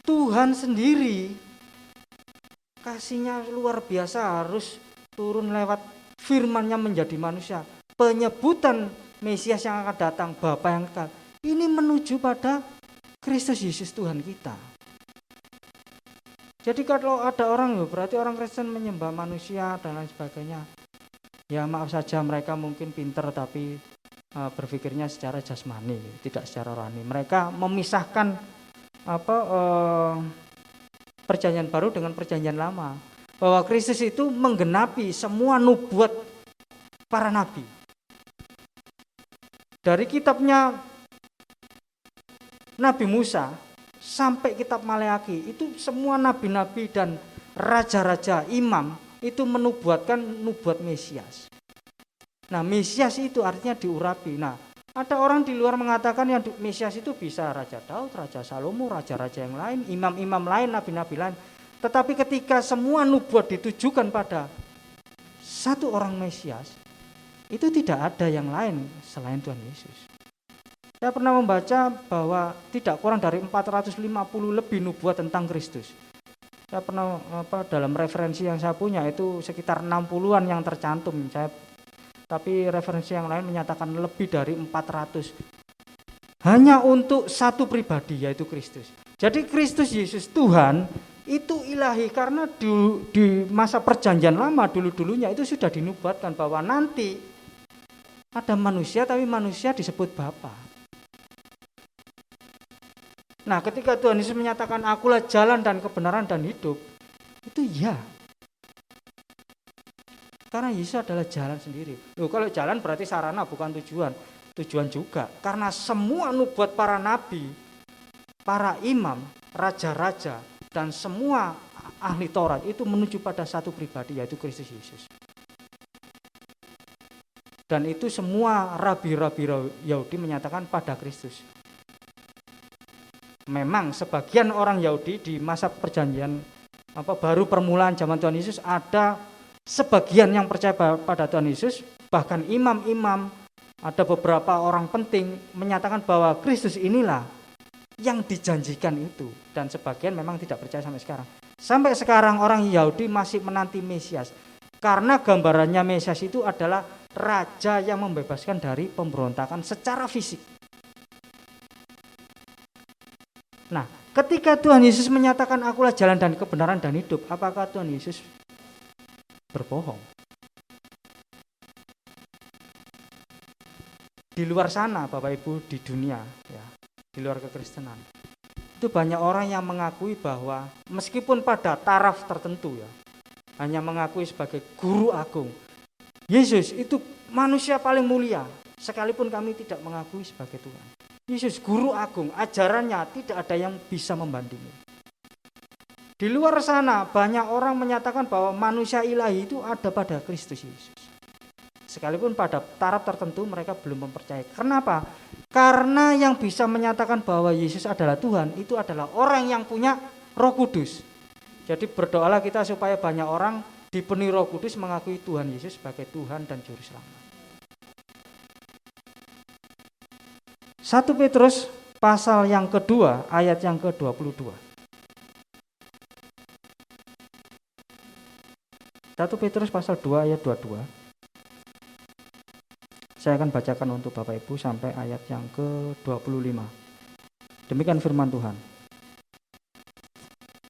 Tuhan sendiri kasihnya luar biasa harus turun lewat firman-Nya menjadi manusia. Penyebutan Mesias yang akan datang, Bapa yang kekal, ini menuju pada Kristus Yesus Tuhan kita. Jadi kalau ada orang, berarti orang Kristen menyembah manusia dan lain sebagainya. Ya maaf saja, mereka mungkin pintar tapi berpikirnya secara jasmani, tidak secara rohani. Mereka memisahkan perjanjian baru dengan perjanjian lama. Bahwa Kristus itu menggenapi semua nubuat para nabi. Dari kitabnya Nabi Musa sampai kitab Maleaki, itu semua nabi-nabi dan raja-raja, imam itu menubuatkan nubuat Mesias. Nah, Mesias itu artinya diurapi. Nah, ada orang di luar mengatakan yang Mesias itu bisa Raja Daud, Raja Salomo, raja-raja yang lain, imam-imam lain, nabi-nabi lain. Tetapi ketika semua nubuat ditujukan pada satu orang Mesias, itu tidak ada yang lain selain Tuhan Yesus. Saya pernah membaca bahwa tidak kurang dari 450 lebih nubuat tentang Kristus. Saya pernah dalam referensi yang saya punya itu sekitar 60-an yang tercantum. Tapi referensi yang lain menyatakan lebih dari 400. Hanya untuk satu pribadi, yaitu Kristus. Jadi Kristus Yesus Tuhan itu ilahi, karena di masa perjanjian lama dulu-dulunya itu sudah dinubuatkan bahwa nanti ada manusia, tapi manusia disebut Bapa. Nah, ketika Tuhan Yesus menyatakan akulah jalan dan kebenaran dan hidup, itu ya. Karena Yesus adalah jalan sendiri. Loh, kalau jalan berarti sarana bukan tujuan. Tujuan juga. Karena semua nubuat para nabi, para imam, raja-raja, dan semua ahli Taurat itu menuju pada satu pribadi, yaitu Kristus Yesus. Dan itu semua rabi-rabi Yahudi menyatakan pada Kristus. Memang sebagian orang Yahudi di masa perjanjian baru permulaan zaman Tuhan Yesus, ada sebagian yang percaya pada Tuhan Yesus, bahkan imam-imam, ada beberapa orang penting menyatakan bahwa Kristus inilah yang dijanjikan itu, dan sebagian memang tidak percaya sampai sekarang. Sampai sekarang orang Yahudi masih menanti Mesias, karena gambarannya Mesias itu adalah raja yang membebaskan dari pemberontakan secara fisik. Nah, ketika Tuhan Yesus menyatakan akulah jalan dan kebenaran dan hidup, apakah Tuhan Yesus berbohong? Di luar sana Bapak Ibu, di dunia ya, di luar kekristenan, itu banyak orang yang mengakui bahwa meskipun pada taraf tertentu ya, hanya mengakui sebagai guru agung, Yesus itu manusia paling mulia, sekalipun kami tidak mengakui sebagai Tuhan. Yesus guru agung, ajarannya tidak ada yang bisa membandingi. Di luar sana banyak orang menyatakan bahwa manusia ilahi itu ada pada Kristus Yesus, sekalipun pada taraf tertentu mereka belum mempercayai. Kenapa? Karena yang bisa menyatakan bahwa Yesus adalah Tuhan itu adalah orang yang punya Roh Kudus. Jadi berdoalah kita supaya banyak orang dipenuhi Roh Kudus mengakui Tuhan Yesus sebagai Tuhan dan Juru Selamat. 1 Petrus pasal yang kedua ayat yang ke-22. 1 Petrus pasal 2 ayat 22. Saya akan bacakan untuk Bapak Ibu sampai ayat yang ke-25. Demikian firman Tuhan.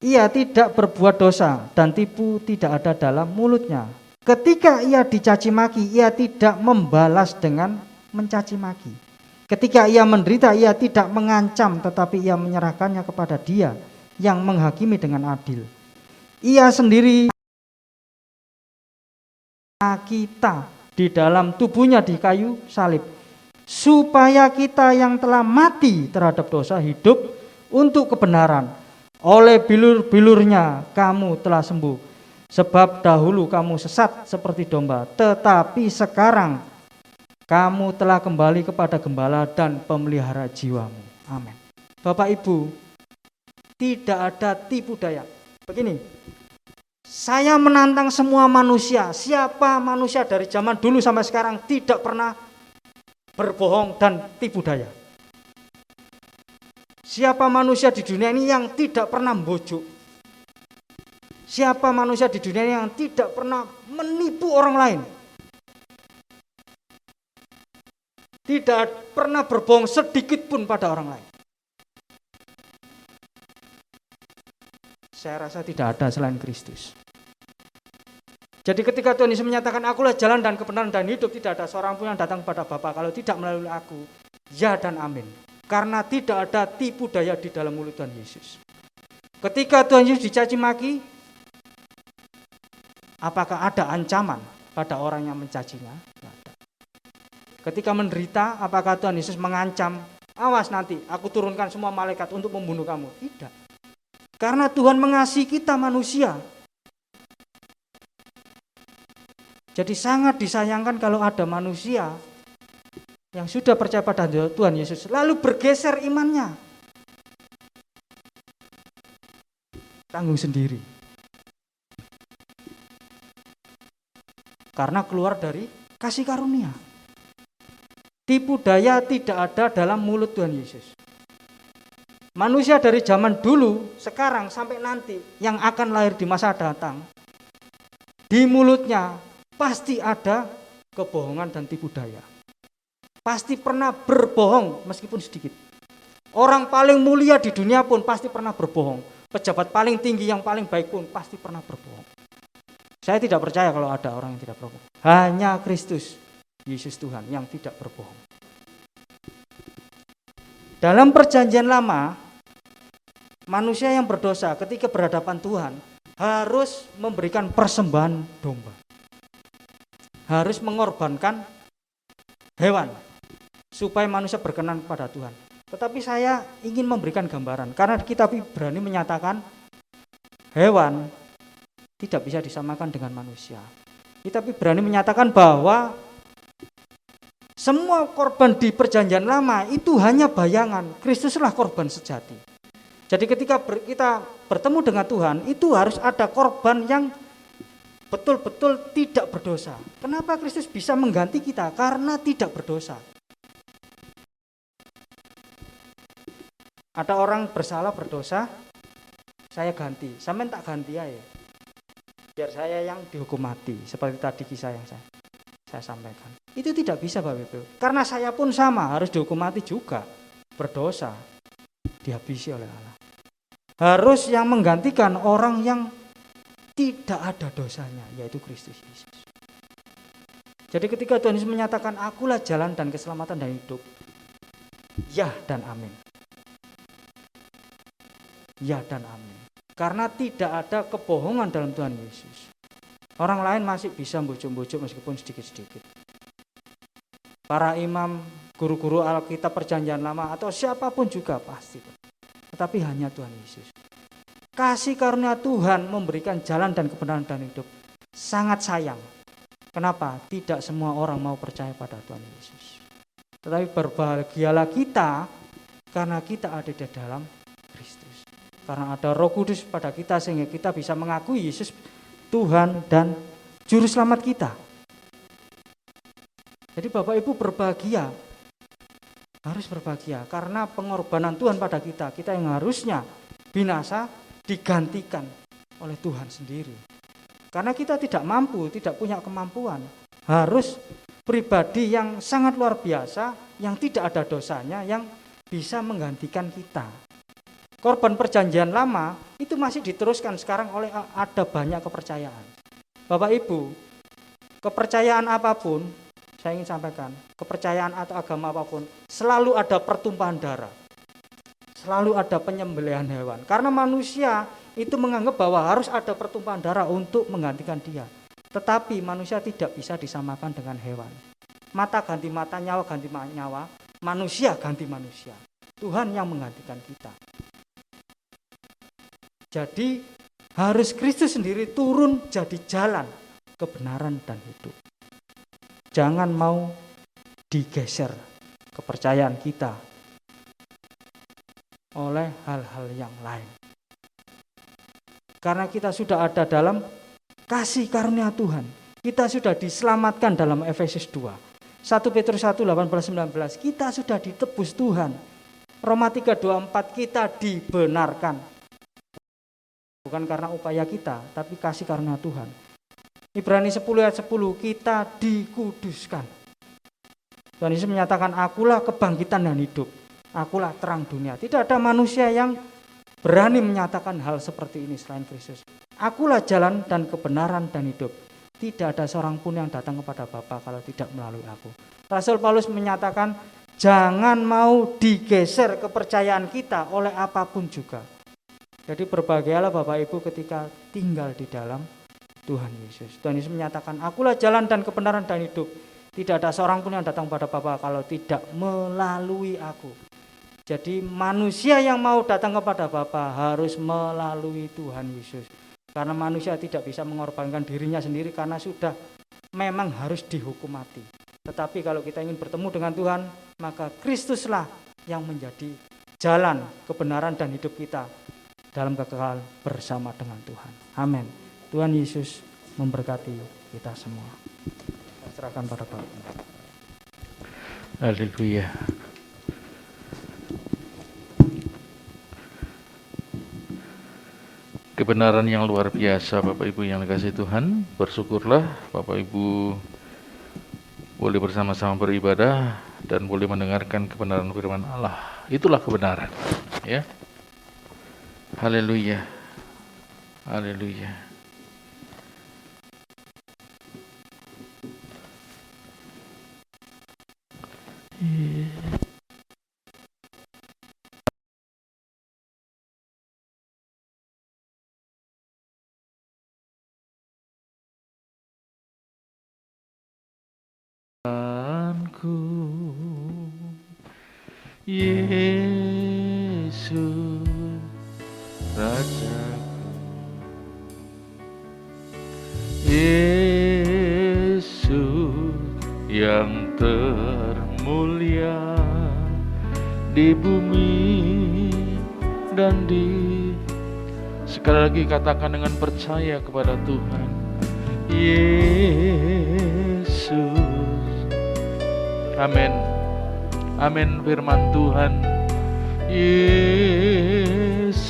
Ia tidak berbuat dosa dan tipu tidak ada dalam mulutnya. Ketika ia dicaci maki, ia tidak membalas dengan mencaci maki. Ketika ia menderita, ia tidak mengancam, tetapi ia menyerahkannya kepada Dia yang menghakimi dengan adil. Ia sendiri kita di dalam tubuhnya di kayu salib, supaya kita yang telah mati terhadap dosa hidup untuk kebenaran. Oleh bilur-bilurnya kamu telah sembuh, sebab dahulu kamu sesat seperti domba, tetapi sekarang kamu telah kembali kepada gembala dan pemelihara jiwamu. Amin. Bapak Ibu, tidak ada tipu daya. Begini, saya menantang semua manusia, siapa manusia dari zaman dulu sampai sekarang tidak pernah berbohong dan tipu daya. Siapa manusia di dunia ini yang tidak pernah membujuk? Siapa manusia di dunia ini yang tidak pernah menipu orang lain? Tidak pernah berbohong sedikit pun pada orang lain. Saya rasa tidak ada selain Kristus. Jadi ketika Tuhan Yesus menyatakan akulah jalan dan kebenaran dan hidup, tidak ada seorang pun yang datang kepada Bapa kalau tidak melalui aku. Ya dan amin. Karena tidak ada tipu daya di dalam mulut Tuhan Yesus. Ketika Tuhan Yesus dicaci maki, apakah ada ancaman pada orang yang mencacinya? Tidak ada. Ketika menderita, apakah Tuhan Yesus mengancam, awas nanti aku turunkan semua malaikat untuk membunuh kamu? Tidak. Karena Tuhan mengasihi kita manusia. Jadi sangat disayangkan kalau ada manusia yang sudah percaya pada Tuhan Yesus lalu bergeser imannya. Tanggung sendiri. Karena keluar dari kasih karunia. Tipu daya tidak ada dalam mulut Tuhan Yesus. Manusia dari zaman dulu, sekarang sampai nanti yang akan lahir di masa datang, di mulutnya pasti ada kebohongan dan tipu daya. Pasti pernah berbohong meskipun sedikit. Orang paling mulia di dunia pun pasti pernah berbohong. Pejabat paling tinggi yang paling baik pun pasti pernah berbohong. Saya tidak percaya kalau ada orang yang tidak berbohong. Hanya Kristus, Yesus Tuhan yang tidak berbohong. Dalam perjanjian lama, manusia yang berdosa ketika berhadapan Tuhan harus memberikan persembahan domba. Harus mengorbankan hewan supaya manusia berkenan kepada Tuhan. Tetapi saya ingin memberikan gambaran karena kitab Ibrani menyatakan hewan tidak bisa disamakan dengan manusia. Kitab Ibrani menyatakan bahwa semua korban di perjanjian lama itu hanya bayangan. Kristuslah korban sejati. Jadi ketika kita bertemu dengan Tuhan, itu harus ada korban yang betul-betul tidak berdosa. Kenapa Kristus bisa mengganti kita? Karena tidak berdosa. Ada orang bersalah berdosa, saya ganti, sampean tak ganti aja. Biar saya yang dihukum mati, seperti tadi kisah yang saya sampaikan. Itu tidak bisa Bapak Ibu. Karena saya pun sama, harus dihukum mati juga. Berdosa, dihabisi oleh Allah. Harus yang menggantikan orang yang tidak ada dosanya, yaitu Kristus Yesus. Jadi ketika Tuhan Yesus menyatakan, akulah jalan dan keselamatan dan hidup, ya dan amin. Ya dan amin. Karena tidak ada kebohongan dalam Tuhan Yesus. Orang lain masih bisa bujuk-bujuk meskipun sedikit-sedikit. Para imam, guru-guru Alkitab Perjanjian Lama atau siapapun juga pasti. Tetapi hanya Tuhan Yesus. Kasih karunia Tuhan memberikan jalan dan kebenaran dan hidup. Sangat sayang. Kenapa? Tidak semua orang mau percaya pada Tuhan Yesus. Tetapi berbahagialah kita karena kita ada di dalam Kristus. Karena ada Roh Kudus pada kita sehingga kita bisa mengakui Yesus Tuhan dan Juru Selamat kita. Jadi Bapak Ibu berbahagia. Harus berbahagia karena pengorbanan Tuhan pada kita yang harusnya binasa digantikan oleh Tuhan sendiri. Karena kita tidak mampu, tidak punya kemampuan. Harus pribadi yang sangat luar biasa, yang tidak ada dosanya, yang bisa menggantikan kita. Korban Perjanjian Lama itu masih diteruskan sekarang oleh ada banyak kepercayaan. Bapak Ibu, kepercayaan apapun, saya ingin sampaikan, kepercayaan atau agama apapun, selalu ada pertumpahan darah. Selalu ada penyembelihan hewan. Karena manusia itu menganggap bahwa harus ada pertumpahan darah untuk menggantikan dia. Tetapi manusia tidak bisa disamakan dengan hewan. Mata ganti mata, nyawa ganti nyawa, manusia ganti manusia. Tuhan yang menggantikan kita. Jadi harus Kristus sendiri turun jadi jalan kebenaran dan hidup. Jangan mau digeser kepercayaan kita oleh hal-hal yang lain. Karena kita sudah ada dalam kasih karunia Tuhan. Kita sudah diselamatkan dalam Efesus 2. 1 Petrus 1, 18-19. Kita sudah ditebus Tuhan. Roma 3, 24. Kita dibenarkan. Bukan karena upaya kita, tapi kasih karunia Tuhan. Ibrani 10 ayat 10, kita dikuduskan. Tuhan Yesus menyatakan, akulah kebangkitan dan hidup. Akulah terang dunia. Tidak ada manusia yang berani menyatakan hal seperti ini selain Kristus. Akulah jalan dan kebenaran dan hidup. Tidak ada seorang pun yang datang kepada Bapa kalau tidak melalui aku. Rasul Paulus menyatakan, jangan mau digeser kepercayaan kita oleh apapun juga. Jadi berbahagialah Bapak Ibu ketika tinggal di dalam Tuhan Yesus. Tuhan Yesus menyatakan, akulah jalan dan kebenaran dan hidup. Tidak ada seorang pun yang datang pada Bapa kalau tidak melalui aku. Jadi manusia yang mau datang kepada Bapa harus melalui Tuhan Yesus. Karena manusia tidak bisa mengorbankan dirinya sendiri karena sudah memang harus dihukum mati. Tetapi kalau kita ingin bertemu dengan Tuhan, maka Kristuslah yang menjadi jalan kebenaran dan hidup kita dalam kekal bersama dengan Tuhan. Amin. Tuhan Yesus memberkati kita semua. Saya serahkan pada Bapak. Haleluya. Kebenaran yang luar biasa Bapak Ibu yang dikasihi Tuhan. Bersyukurlah Bapak Ibu boleh bersama-sama beribadah dan boleh mendengarkan kebenaran firman Allah. Itulah kebenaran, ya. Haleluya. Haleluya. Tuhanku Yesus Rajaku, Yesus yang termulia di bumi dan sekali lagi katakan dengan percaya kepada Tuhan. Yesus. Amin. Amin firman Tuhan. Yesus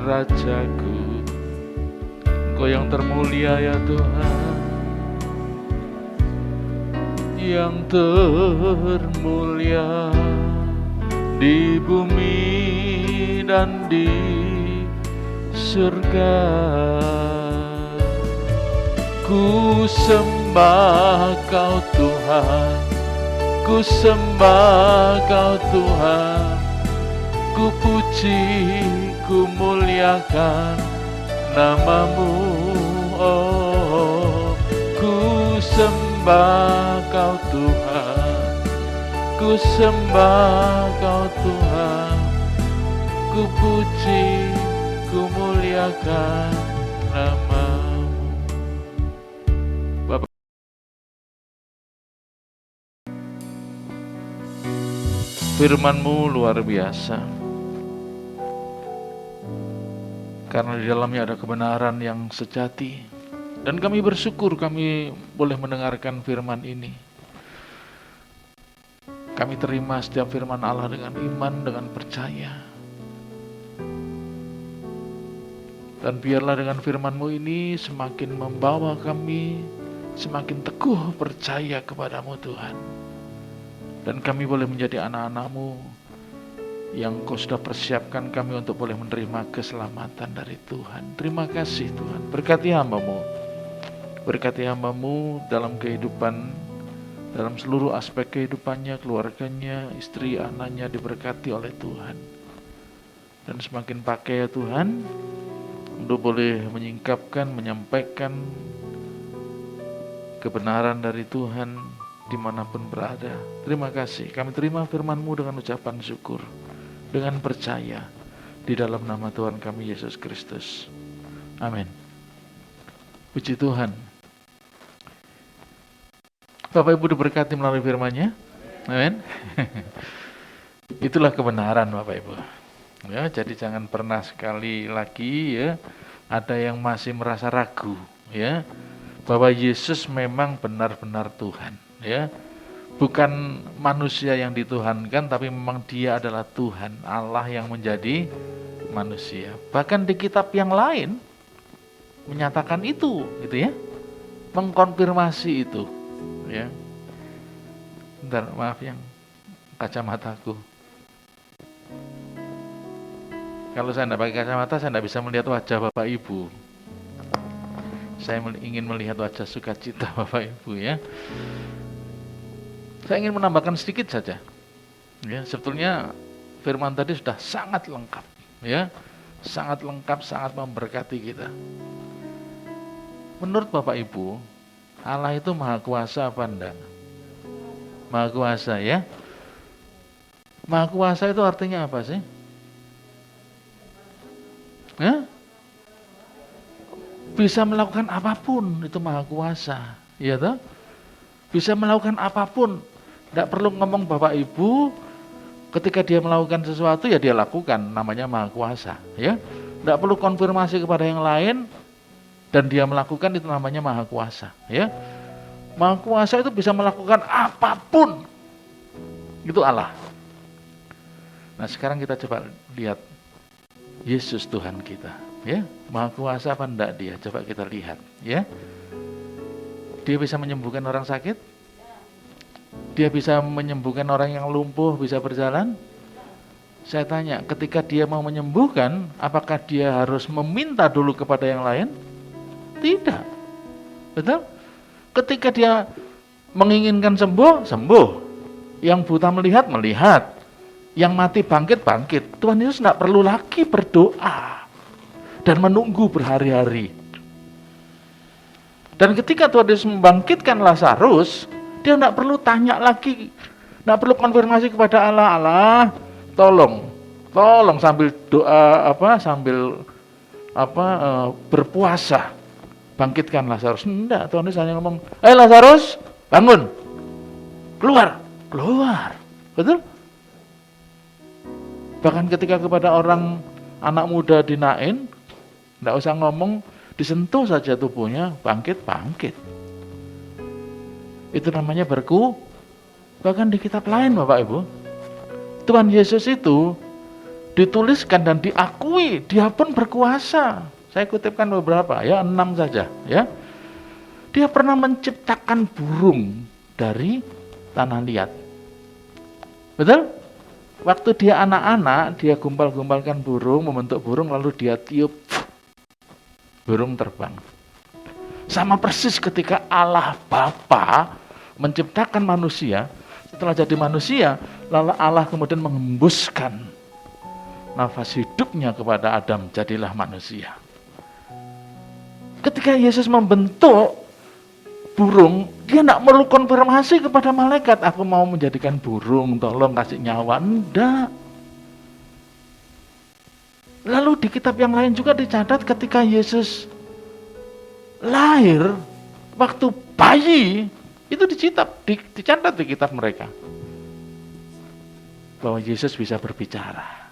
Rajaku, Engkau yang termulia ya Tuhan, yang termulia di bumi dan di surga. Ku sembah Kau Tuhan, ku sembah Kau Tuhan, ku puji, ku muliakan nama-Mu. Oh, ku sembah Kau Tuhan, ku sembah Kau Tuhan, ku puji, ku muliakan nama-Mu. Bapak, firman-Mu luar biasa, karena di dalamnya ada kebenaran yang sejati, dan kami bersyukur kami boleh mendengarkan firman ini. Kami terima setiap firman Allah dengan iman, dengan percaya. Dan biarlah dengan firman-Mu ini semakin membawa kami semakin teguh percaya kepadamu Tuhan. Dan kami boleh menjadi anak-anak-Mu yang Kau sudah persiapkan kami untuk boleh menerima keselamatan dari Tuhan. Terima kasih Tuhan. Berkati hamba-Mu. Berkati hamba-Mu dalam kehidupan, dalam seluruh aspek kehidupannya, keluarganya, istri, anaknya diberkati oleh Tuhan. Dan semakin pakai ya Tuhan, untuk boleh menyingkapkan, menyampaikan kebenaran dari Tuhan dimanapun berada. Terima kasih. Kami terima firman-Mu dengan ucapan syukur, dengan percaya di dalam nama Tuhan kami Yesus Kristus. Amin. Puji Tuhan. Bapak Ibu diberkati melalui firman-Nya. Amin. Itulah kebenaran Bapak Ibu. Ya, jadi jangan pernah sekali lagi ya ada yang masih merasa ragu ya bahwa Yesus memang benar-benar Tuhan ya. Bukan manusia yang dituhankan, tapi memang Dia adalah Tuhan, Allah yang menjadi manusia. Bahkan di kitab yang lain menyatakan itu gitu ya. Mengkonfirmasi itu. Ya. Bentar, maaf yang kacamataku. Kalau saya tidak pakai kacamata, saya tidak bisa melihat wajah Bapak Ibu. Saya ingin melihat wajah sukacita Bapak Ibu ya. Saya ingin menambahkan sedikit saja. Ya, sebetulnya firman tadi sudah sangat lengkap, ya, sangat lengkap, sangat memberkati kita. Menurut Bapak Ibu, Allah itu maha kuasa apa enggak? Maha kuasa ya. Maha kuasa itu artinya apa sih? Bisa melakukan apapun, itu maha kuasa, ya toh? Bisa melakukan apapun, tidak perlu ngomong Bapak Ibu, ketika dia melakukan sesuatu ya dia lakukan, namanya maha kuasa, ya. Tidak perlu konfirmasi kepada yang lain, dan dia melakukan, itu namanya maha kuasa, ya. Maha kuasa itu bisa melakukan apapun, itu Allah. Nah sekarang kita coba lihat Yesus Tuhan kita, ya, maha kuasa apa enggak Dia? Coba kita lihat, ya. Dia bisa menyembuhkan orang sakit? Dia bisa menyembuhkan orang yang lumpuh, bisa berjalan? Saya tanya, ketika Dia mau menyembuhkan, apakah Dia harus meminta dulu kepada yang lain? Tidak. Betul? Ketika Dia menginginkan sembuh, sembuh. Yang buta melihat, melihat. Yang mati bangkit, bangkit. Tuhan Yesus tidak perlu lagi berdoa dan menunggu berhari-hari. Dan ketika Tuhan Yesus membangkitkan Lazarus, Dia tidak perlu tanya lagi, tidak perlu konfirmasi kepada Allah, Allah, tolong sambil doa berpuasa, bangkitkan Lazarus. Tidak, Tuhan Yesus hanya ngomong, Lazarus, bangun, keluar, betul? Bahkan ketika kepada orang anak muda di Nain, tidak usah ngomong, disentuh saja tubuhnya, bangkit. Itu namanya bahkan di kitab lain Bapak Ibu, Tuhan Yesus itu dituliskan dan diakui, dia pun berkuasa. Saya kutipkan beberapa, ya 6 saja, ya. Dia pernah menciptakan burung dari tanah liat. Betul? Waktu dia anak-anak, dia gumpal-gumpalkan burung, membentuk burung, lalu dia tiup, burung terbang. Sama persis ketika Allah Bapa menciptakan manusia, setelah jadi manusia, lalu Allah kemudian mengembuskan nafas hidupnya kepada Adam, jadilah manusia. Ketika Yesus membentuk burung, dia tidak perlu konfirmasi kepada malaikat, aku mau menjadikan burung, tolong kasih nyawa. Enggak. Lalu di kitab yang lain juga dicatat ketika Yesus lahir, waktu bayi, itu dicatat di kitab mereka, bahwa Yesus bisa berbicara.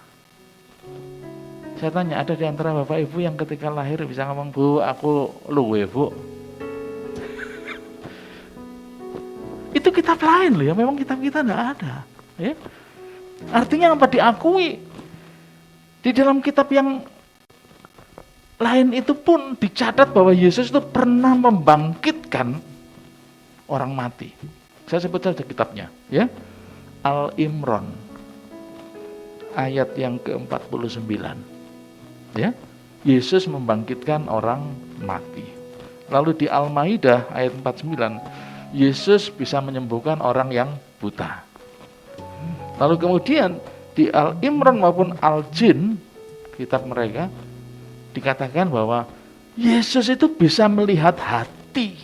Saya tanya, ada di antara Bapak Ibu yang ketika lahir bisa ngomong, Bu, aku luwe, Bu? Itu kitab lain loh ya, memang kitab kita tidak ada. Ya. Artinya apa? Diakui. Di dalam kitab yang lain itu pun dicatat bahwa Yesus itu pernah membangkitkan orang mati. Saya sebut saja kitabnya, ya. Al-Imran ayat yang ke-49. Ya. Yesus membangkitkan orang mati. Lalu di Al-Maidah ayat 49, Yesus bisa menyembuhkan orang yang buta. Lalu kemudian di Al-Imran maupun Al-Jin, kitab mereka, dikatakan bahwa Yesus itu bisa melihat hati.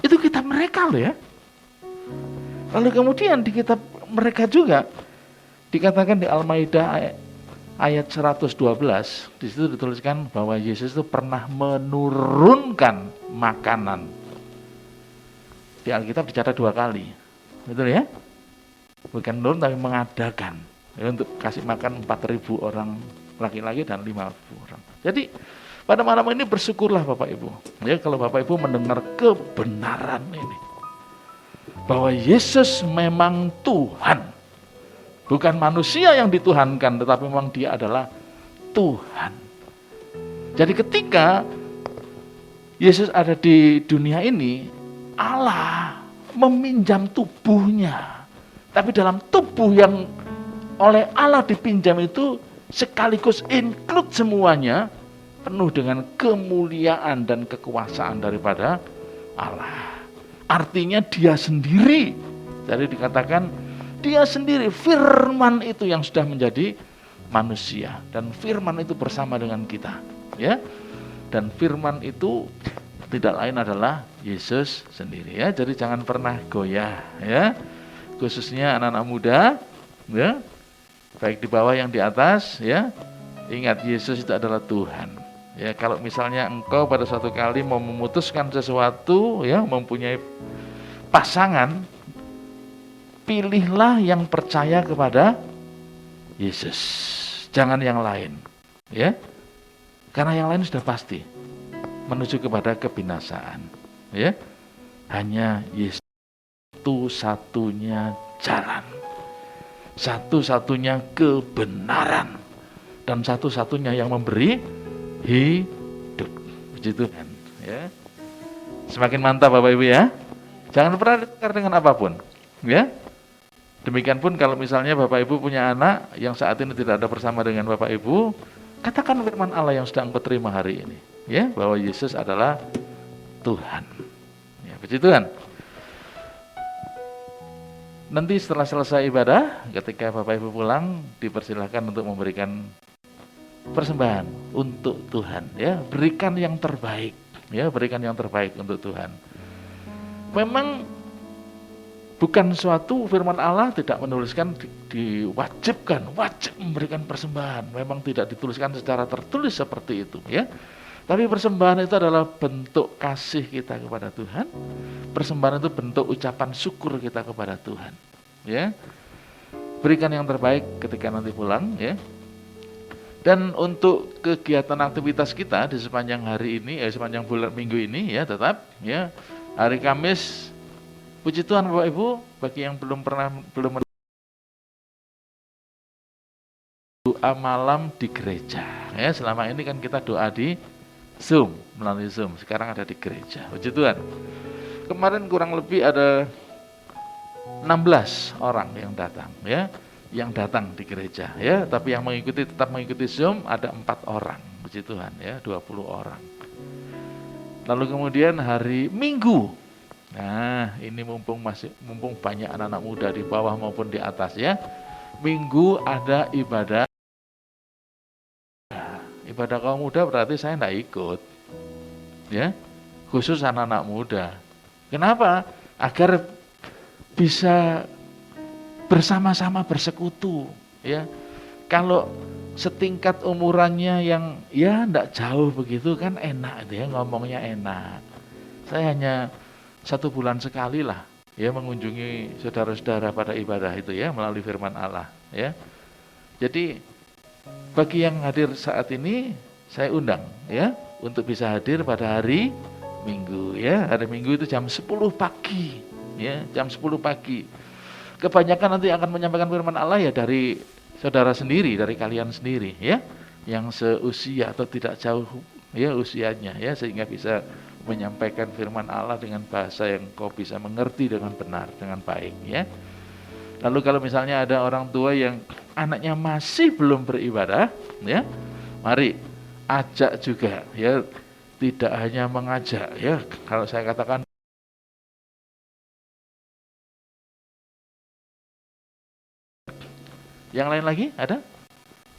Itu kitab mereka loh ya. Lalu kemudian di kitab mereka juga dikatakan di Al-Maidah ayat 112, di situ dituliskan bahwa Yesus itu pernah menurunkan makanan. Di Alkitab dicatat 2 kali, betul ya? Bukan menurun tapi mengadakan, ya, untuk kasih makan 4.000 orang laki-laki dan 5.000 orang. Jadi pada malam ini bersyukurlah Bapak Ibu, ya, kalau Bapak Ibu mendengar kebenaran ini, bahwa Yesus memang Tuhan, bukan manusia yang dituhankan, tetapi memang dia adalah Tuhan. Jadi ketika Yesus ada di dunia ini, Allah meminjam tubuhnya. Tapi dalam tubuh yang oleh Allah dipinjam itu sekaligus include semuanya, penuh dengan kemuliaan dan kekuasaan daripada Allah. Artinya dia sendiri. Jadi dikatakan dia sendiri, firman itu yang sudah menjadi manusia, dan firman itu bersama dengan kita, ya. Dan firman itu tidak lain adalah Yesus sendiri, ya. Jadi jangan pernah goyah, ya. Khususnya anak-anak muda, ya. Baik di bawah yang di atas, ya. Ingat, Yesus itu adalah Tuhan. Ya, kalau misalnya engkau pada suatu kali mau memutuskan sesuatu, ya, mempunyai pasangan, pilihlah yang percaya kepada Yesus, jangan yang lain, ya. Karena yang lain sudah pasti menuju kepada kebinasaan, ya. Hanya Yesus satu-satunya jalan, satu-satunya kebenaran, dan satu-satunya yang memberi hidup. Puji Tuhan, ya. Semakin mantap Bapak Ibu, ya. Jangan pernah tukar dengan apapun, ya. Demikian pun kalau misalnya Bapak Ibu punya anak yang saat ini tidak ada bersama dengan Bapak Ibu, katakan firman Allah yang sudah engkau terima hari ini, ya, bahwa Yesus adalah Tuhan. Ya, puji Tuhan. Nanti setelah selesai ibadah, ketika Bapak Ibu pulang, dipersilahkan untuk memberikan persembahan untuk Tuhan, ya. Berikan yang terbaik, ya, berikan yang terbaik untuk Tuhan. Memang bukan suatu firman Allah tidak menuliskan diwajibkan, wajib memberikan persembahan. Memang tidak dituliskan secara tertulis seperti itu, ya. Tapi persembahan itu adalah bentuk kasih kita kepada Tuhan. Persembahan itu bentuk ucapan syukur kita kepada Tuhan, ya. berikan yang terbaik ketika nanti pulang ya. Dan untuk kegiatan aktivitas kita di sepanjang hari ini, sepanjang bulan minggu ini ya tetap ya hari Kamis, puji Tuhan Bapak Ibu, bagi yang belum doa malam di gereja ya. Selama ini kan kita doa di Zoom, melalui Zoom. Sekarang ada di gereja. Puji Tuhan. Kemarin kurang lebih ada 16 orang yang datang ya. Yang datang di gereja ya, tapi yang tetap mengikuti Zoom ada 4 orang, puji Tuhan ya, 20 orang. Lalu kemudian hari Minggu, nah ini mumpung banyak anak-anak muda di bawah maupun di atas ya, Minggu ada ibadah kaum muda, berarti saya enggak ikut ya, khusus anak-anak muda. Kenapa? Agar bisa bersama-sama bersekutu ya. Kalau setingkat umurannya yang ya enggak jauh begitu kan enak itu ya, ngomongnya enak. Saya hanya 1 bulan sekali lah ya mengunjungi saudara-saudara pada ibadah itu ya, melalui firman Allah ya. Jadi bagi yang hadir saat ini saya undang ya untuk bisa hadir pada hari Minggu ya. Hari Minggu itu jam 10 pagi ya, jam 10 pagi. Kebanyakan nanti akan menyampaikan firman Allah ya dari saudara sendiri, dari kalian sendiri ya, yang seusia atau tidak jauh ya usianya ya, sehingga bisa menyampaikan firman Allah dengan bahasa yang kau bisa mengerti dengan benar, dengan baik ya. Lalu kalau misalnya ada orang tua yang anaknya masih belum beribadah ya, mari ajak juga ya, tidak hanya mengajak ya. Kalau saya katakan yang lain lagi ada?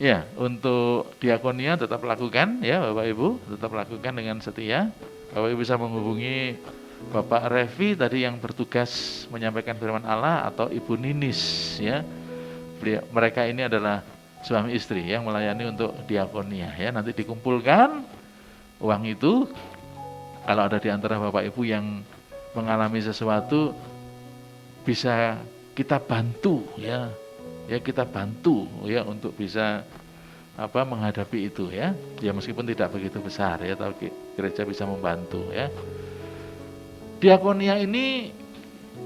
Ya, untuk diakonia tetap lakukan ya Bapak Ibu, tetap lakukan dengan setia. Bapak Ibu bisa menghubungi Bapak Revi tadi yang bertugas menyampaikan firman Allah, atau Ibu Ninis ya. Mereka ini adalah suami istri yang melayani untuk diakonia ya. Nanti dikumpulkan uang itu, kalau ada di antara Bapak Ibu yang mengalami sesuatu bisa kita bantu ya. Ya kita bantu ya untuk bisa menghadapi itu ya. Ya meskipun tidak begitu besar ya, tapi gereja bisa membantu ya. Diakonia ini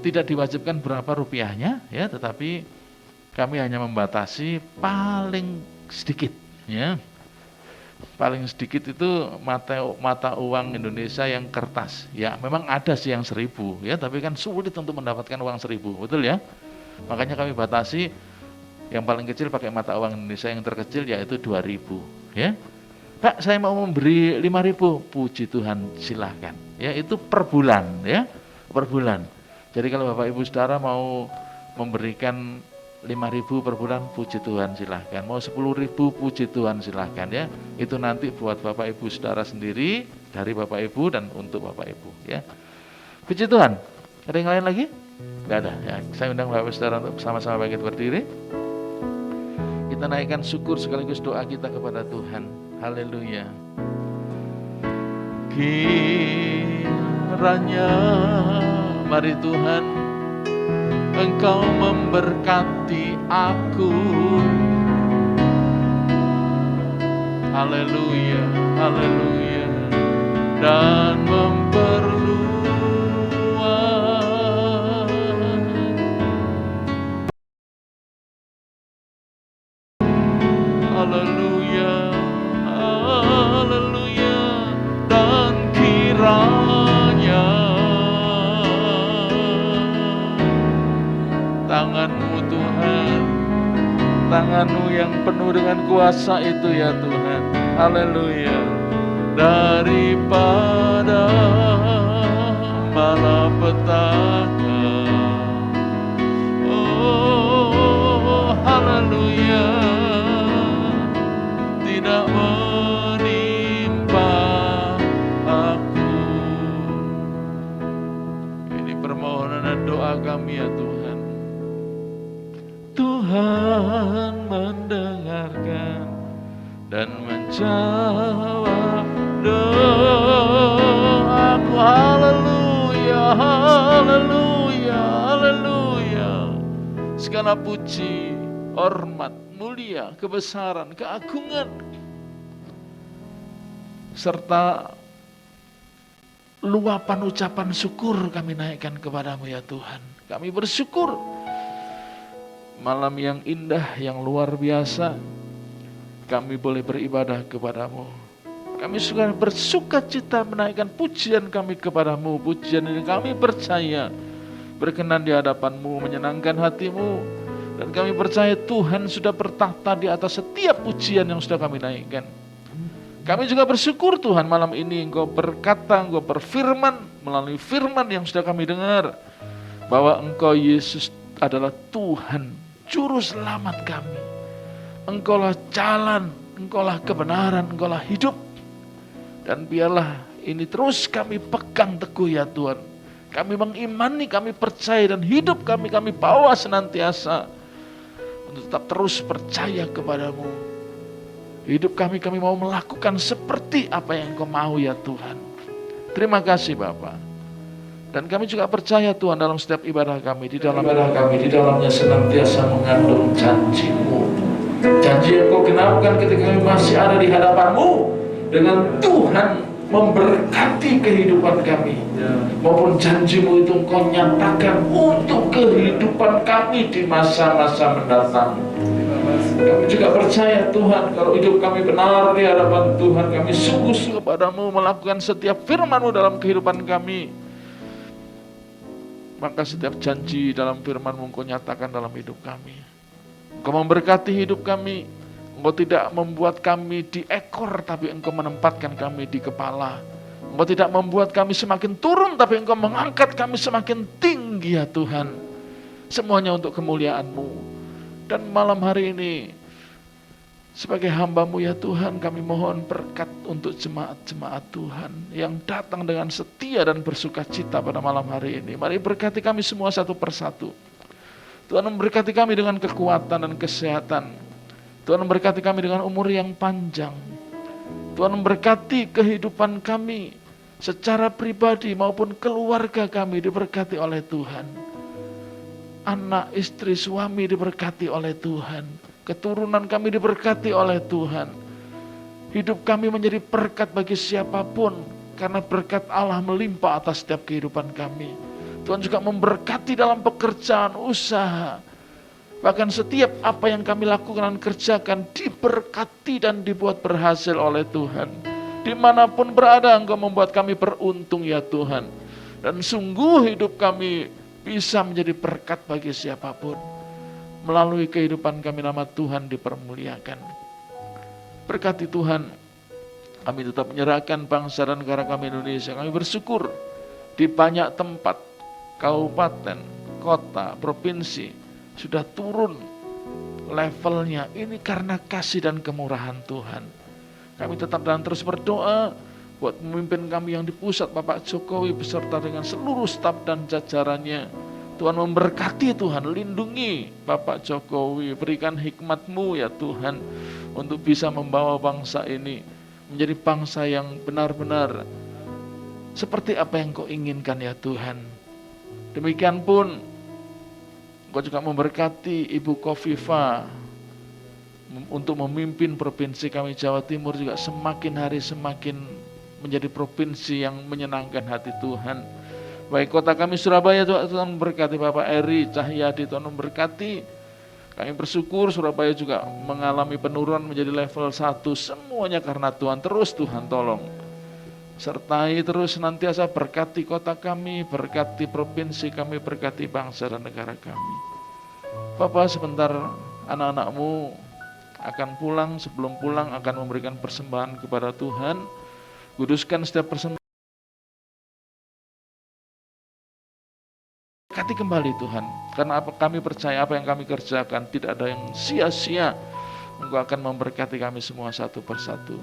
tidak diwajibkan berapa rupiahnya ya, tetapi kami hanya membatasi paling sedikit ya. Paling sedikit itu mata uang Indonesia yang kertas. Ya memang ada sih yang 1.000 ya, tapi kan sulit untuk mendapatkan uang 1.000, betul ya. Makanya kami batasi yang paling kecil pakai mata uang Indonesia, yang terkecil yaitu 2.000 ya. Pak, saya mau memberi 5.000, puji Tuhan silahkan ya, itu per bulan ya, per bulan. Jadi kalau Bapak Ibu Saudara mau memberikan 5.000 per bulan, puji Tuhan silahkan. Mau 10.000, puji Tuhan silahkan ya. Itu nanti buat Bapak Ibu Saudara sendiri, dari Bapak Ibu dan untuk Bapak Ibu ya. Puji Tuhan. Ada yang lain lagi? Enggak ada ya. Saya undang Bapak Ibu Saudara untuk sama-sama bangkit berdiri. Kita naikkan syukur sekaligus doa kita kepada Tuhan. Haleluya. Kiranya mari Tuhan Engkau memberkati aku. Haleluya, haleluya. Dan memperluas haleluya, haleluya. Dan kiranya tangan-Mu Tuhan, tangan-Mu yang penuh dengan kuasa itu ya Tuhan, haleluya, daripada malapetaka, oh haleluya, tidak menimpa aku. Ini permohonan dan doa kami ya Tuhan. Tuhan mendengarkan dan menjawab doaku. Haleluya, haleluya, haleluya. Segala puji, hormat, mulia, kebesaran, keagungan, serta luapan ucapan syukur kami naikkan kepadamu ya Tuhan. Kami bersyukur malam yang indah, yang luar biasa, kami boleh beribadah kepadamu. Kami suka bersuka cita menaikkan pujian kami kepadamu. Pujian ini kami percaya berkenan di hadapanmu, menyenangkan hatimu. Dan kami percaya Tuhan sudah bertahta di atas setiap pujian yang sudah kami naikkan. Kami juga bersyukur Tuhan malam ini Engkau berkata, Engkau berfirman melalui firman yang sudah kami dengar, bahwa Engkau Yesus adalah Tuhan, Juru Selamat kami. Engkaulah jalan, Engkaulah kebenaran, Engkaulah hidup. Dan biarlah ini terus kami pegang teguh ya Tuhan. Kami mengimani, kami percaya, dan hidup kami bawa senantiasa untuk tetap terus percaya kepadamu. Hidup kami mau melakukan seperti apa yang Engkau mau ya Tuhan. Terima kasih Bapa. Dan kami juga percaya Tuhan dalam setiap ibadah kami, di dalamnya senantiasa mengandung janji-Mu. Janji yang Kau genapkan ketika kami masih ada di hadapan-Mu. Dengan Tuhan memberkati kehidupan kami, maupun janji-Mu itu Engkau nyatakan untuk kehidupan kami di masa-masa mendatang. Kami juga percaya Tuhan, kalau hidup kami benar di hadapan Tuhan, kami sungguh-sungguh kepadamu melakukan setiap firman-Mu dalam kehidupan kami, maka setiap janji dalam firman-Mu Engkau nyatakan dalam hidup kami. Engkau memberkati hidup kami. Engkau tidak membuat kami di ekor, tapi Engkau menempatkan kami di kepala. Engkau tidak membuat kami semakin turun, tapi Engkau mengangkat kami semakin tinggi ya Tuhan. Semuanya untuk kemuliaan-Mu. Dan malam hari ini, sebagai hamba-Mu ya Tuhan, kami mohon berkat untuk jemaat-jemaat Tuhan yang datang dengan setia dan bersuka cita pada malam hari ini. Mari berkati kami semua satu persatu. Tuhan memberkati kami dengan kekuatan dan kesehatan. Tuhan memberkati kami dengan umur yang panjang. Tuhan memberkati kehidupan kami secara pribadi maupun keluarga kami diberkati oleh Tuhan. Anak, istri, suami diberkati oleh Tuhan. Keturunan kami diberkati oleh Tuhan. Hidup kami menjadi berkat bagi siapapun, karena berkat Allah melimpah atas setiap kehidupan kami. Tuhan juga memberkati dalam pekerjaan, usaha. Bahkan setiap apa yang kami lakukan dan kerjakan diberkati dan dibuat berhasil oleh Tuhan. Dimanapun berada Engkau membuat kami beruntung ya Tuhan. Dan sungguh hidup kami bisa menjadi berkat bagi siapapun. Melalui kehidupan kami nama Tuhan dipermuliakan. Berkati Tuhan, kami tetap menyerahkan bangsa dan negara kami Indonesia. Kami bersyukur di banyak tempat, kabupaten, kota, provinsi, sudah turun levelnya. Ini karena kasih dan kemurahan Tuhan. Kami tetap dan terus berdoa buat pemimpin kami yang di pusat, Bapak Jokowi beserta dengan seluruh staf dan jajarannya. Tuhan memberkati, Tuhan lindungi Bapak Jokowi, berikan hikmat-Mu ya Tuhan untuk bisa membawa bangsa ini menjadi bangsa yang benar-benar seperti apa yang Kau inginkan ya Tuhan. Demikian pun Engkau juga memberkati Ibu Kofifa untuk memimpin provinsi kami Jawa Timur juga semakin hari semakin menjadi provinsi yang menyenangkan hati Tuhan. Baik kota kami Surabaya juga Tuhan memberkati Bapak Eri Cahyadi, Tuhan memberkati. Kami bersyukur Surabaya juga mengalami penurunan menjadi level 1. Semuanya karena Tuhan. Terus Tuhan tolong. Sertai terus senantiasa berkati kota kami, berkati provinsi kami, berkati bangsa dan negara kami. Bapak sebentar anak-anak-Mu akan pulang, sebelum pulang akan memberikan persembahan kepada Tuhan. Kuduskan setiap persembahan. Berkati kembali Tuhan, karena kami percaya apa yang kami kerjakan tidak ada yang sia-sia. Engkau akan memberkati kami semua satu persatu.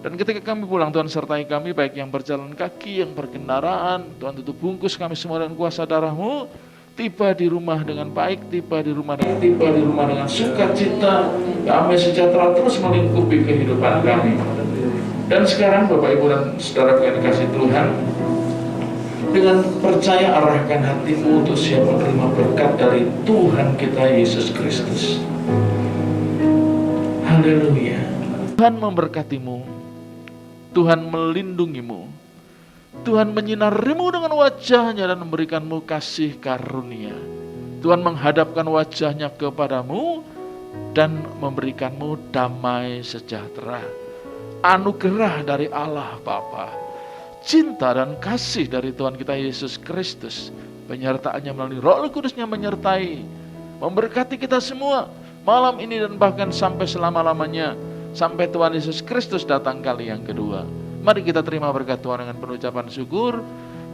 Dan ketika kami pulang, Tuhan sertai kami, baik yang berjalan kaki, yang berkendaraan. Tuhan tutup bungkus kami semua dengan kuasa darah-Mu. Tiba di rumah dengan baik, tiba di rumah dengan sukacita, damai sejahtera terus melingkupi kehidupan kami. Dan sekarang Bapak Ibu dan Saudara yang dikasihi Tuhan, Dengan percaya arahkan hatimu untuk siap menerima berkat dari Tuhan kita Yesus Kristus. Haleluya. Tuhan memberkatimu, Tuhan melindungimu, Tuhan menyinarimu dengan wajahnya dan memberikanmu kasih karunia. Tuhan menghadapkan wajahnya kepadamu dan memberikanmu damai sejahtera. Anugerah dari Allah Bapa, cinta dan kasih dari Tuhan kita Yesus Kristus, penyertaannya melalui Roh Kudusnya menyertai, memberkati kita semua malam ini dan bahkan sampai selama-lamanya, sampai Tuhan Yesus Kristus datang kali yang kedua. Mari kita terima berkat Tuhan dengan penucapan syukur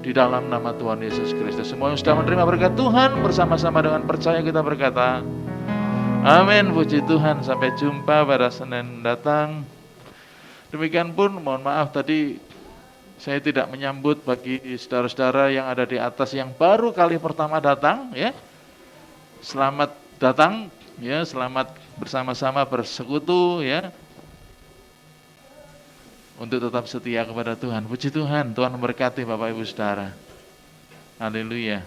di dalam nama Tuhan Yesus Kristus. Semua yang sudah menerima berkat Tuhan bersama-sama dengan percaya kita berkata, amin. Puji Tuhan. Sampai jumpa pada Senin datang. Demikian pun mohon maaf tadi saya tidak menyambut bagi saudara-saudara yang ada di atas yang baru kali pertama datang, ya. Selamat datang, ya. Selamat bersama-sama bersekutu, ya. Untuk tetap setia kepada Tuhan. Puji Tuhan, Tuhan memberkati Bapak Ibu Saudara. Haleluya.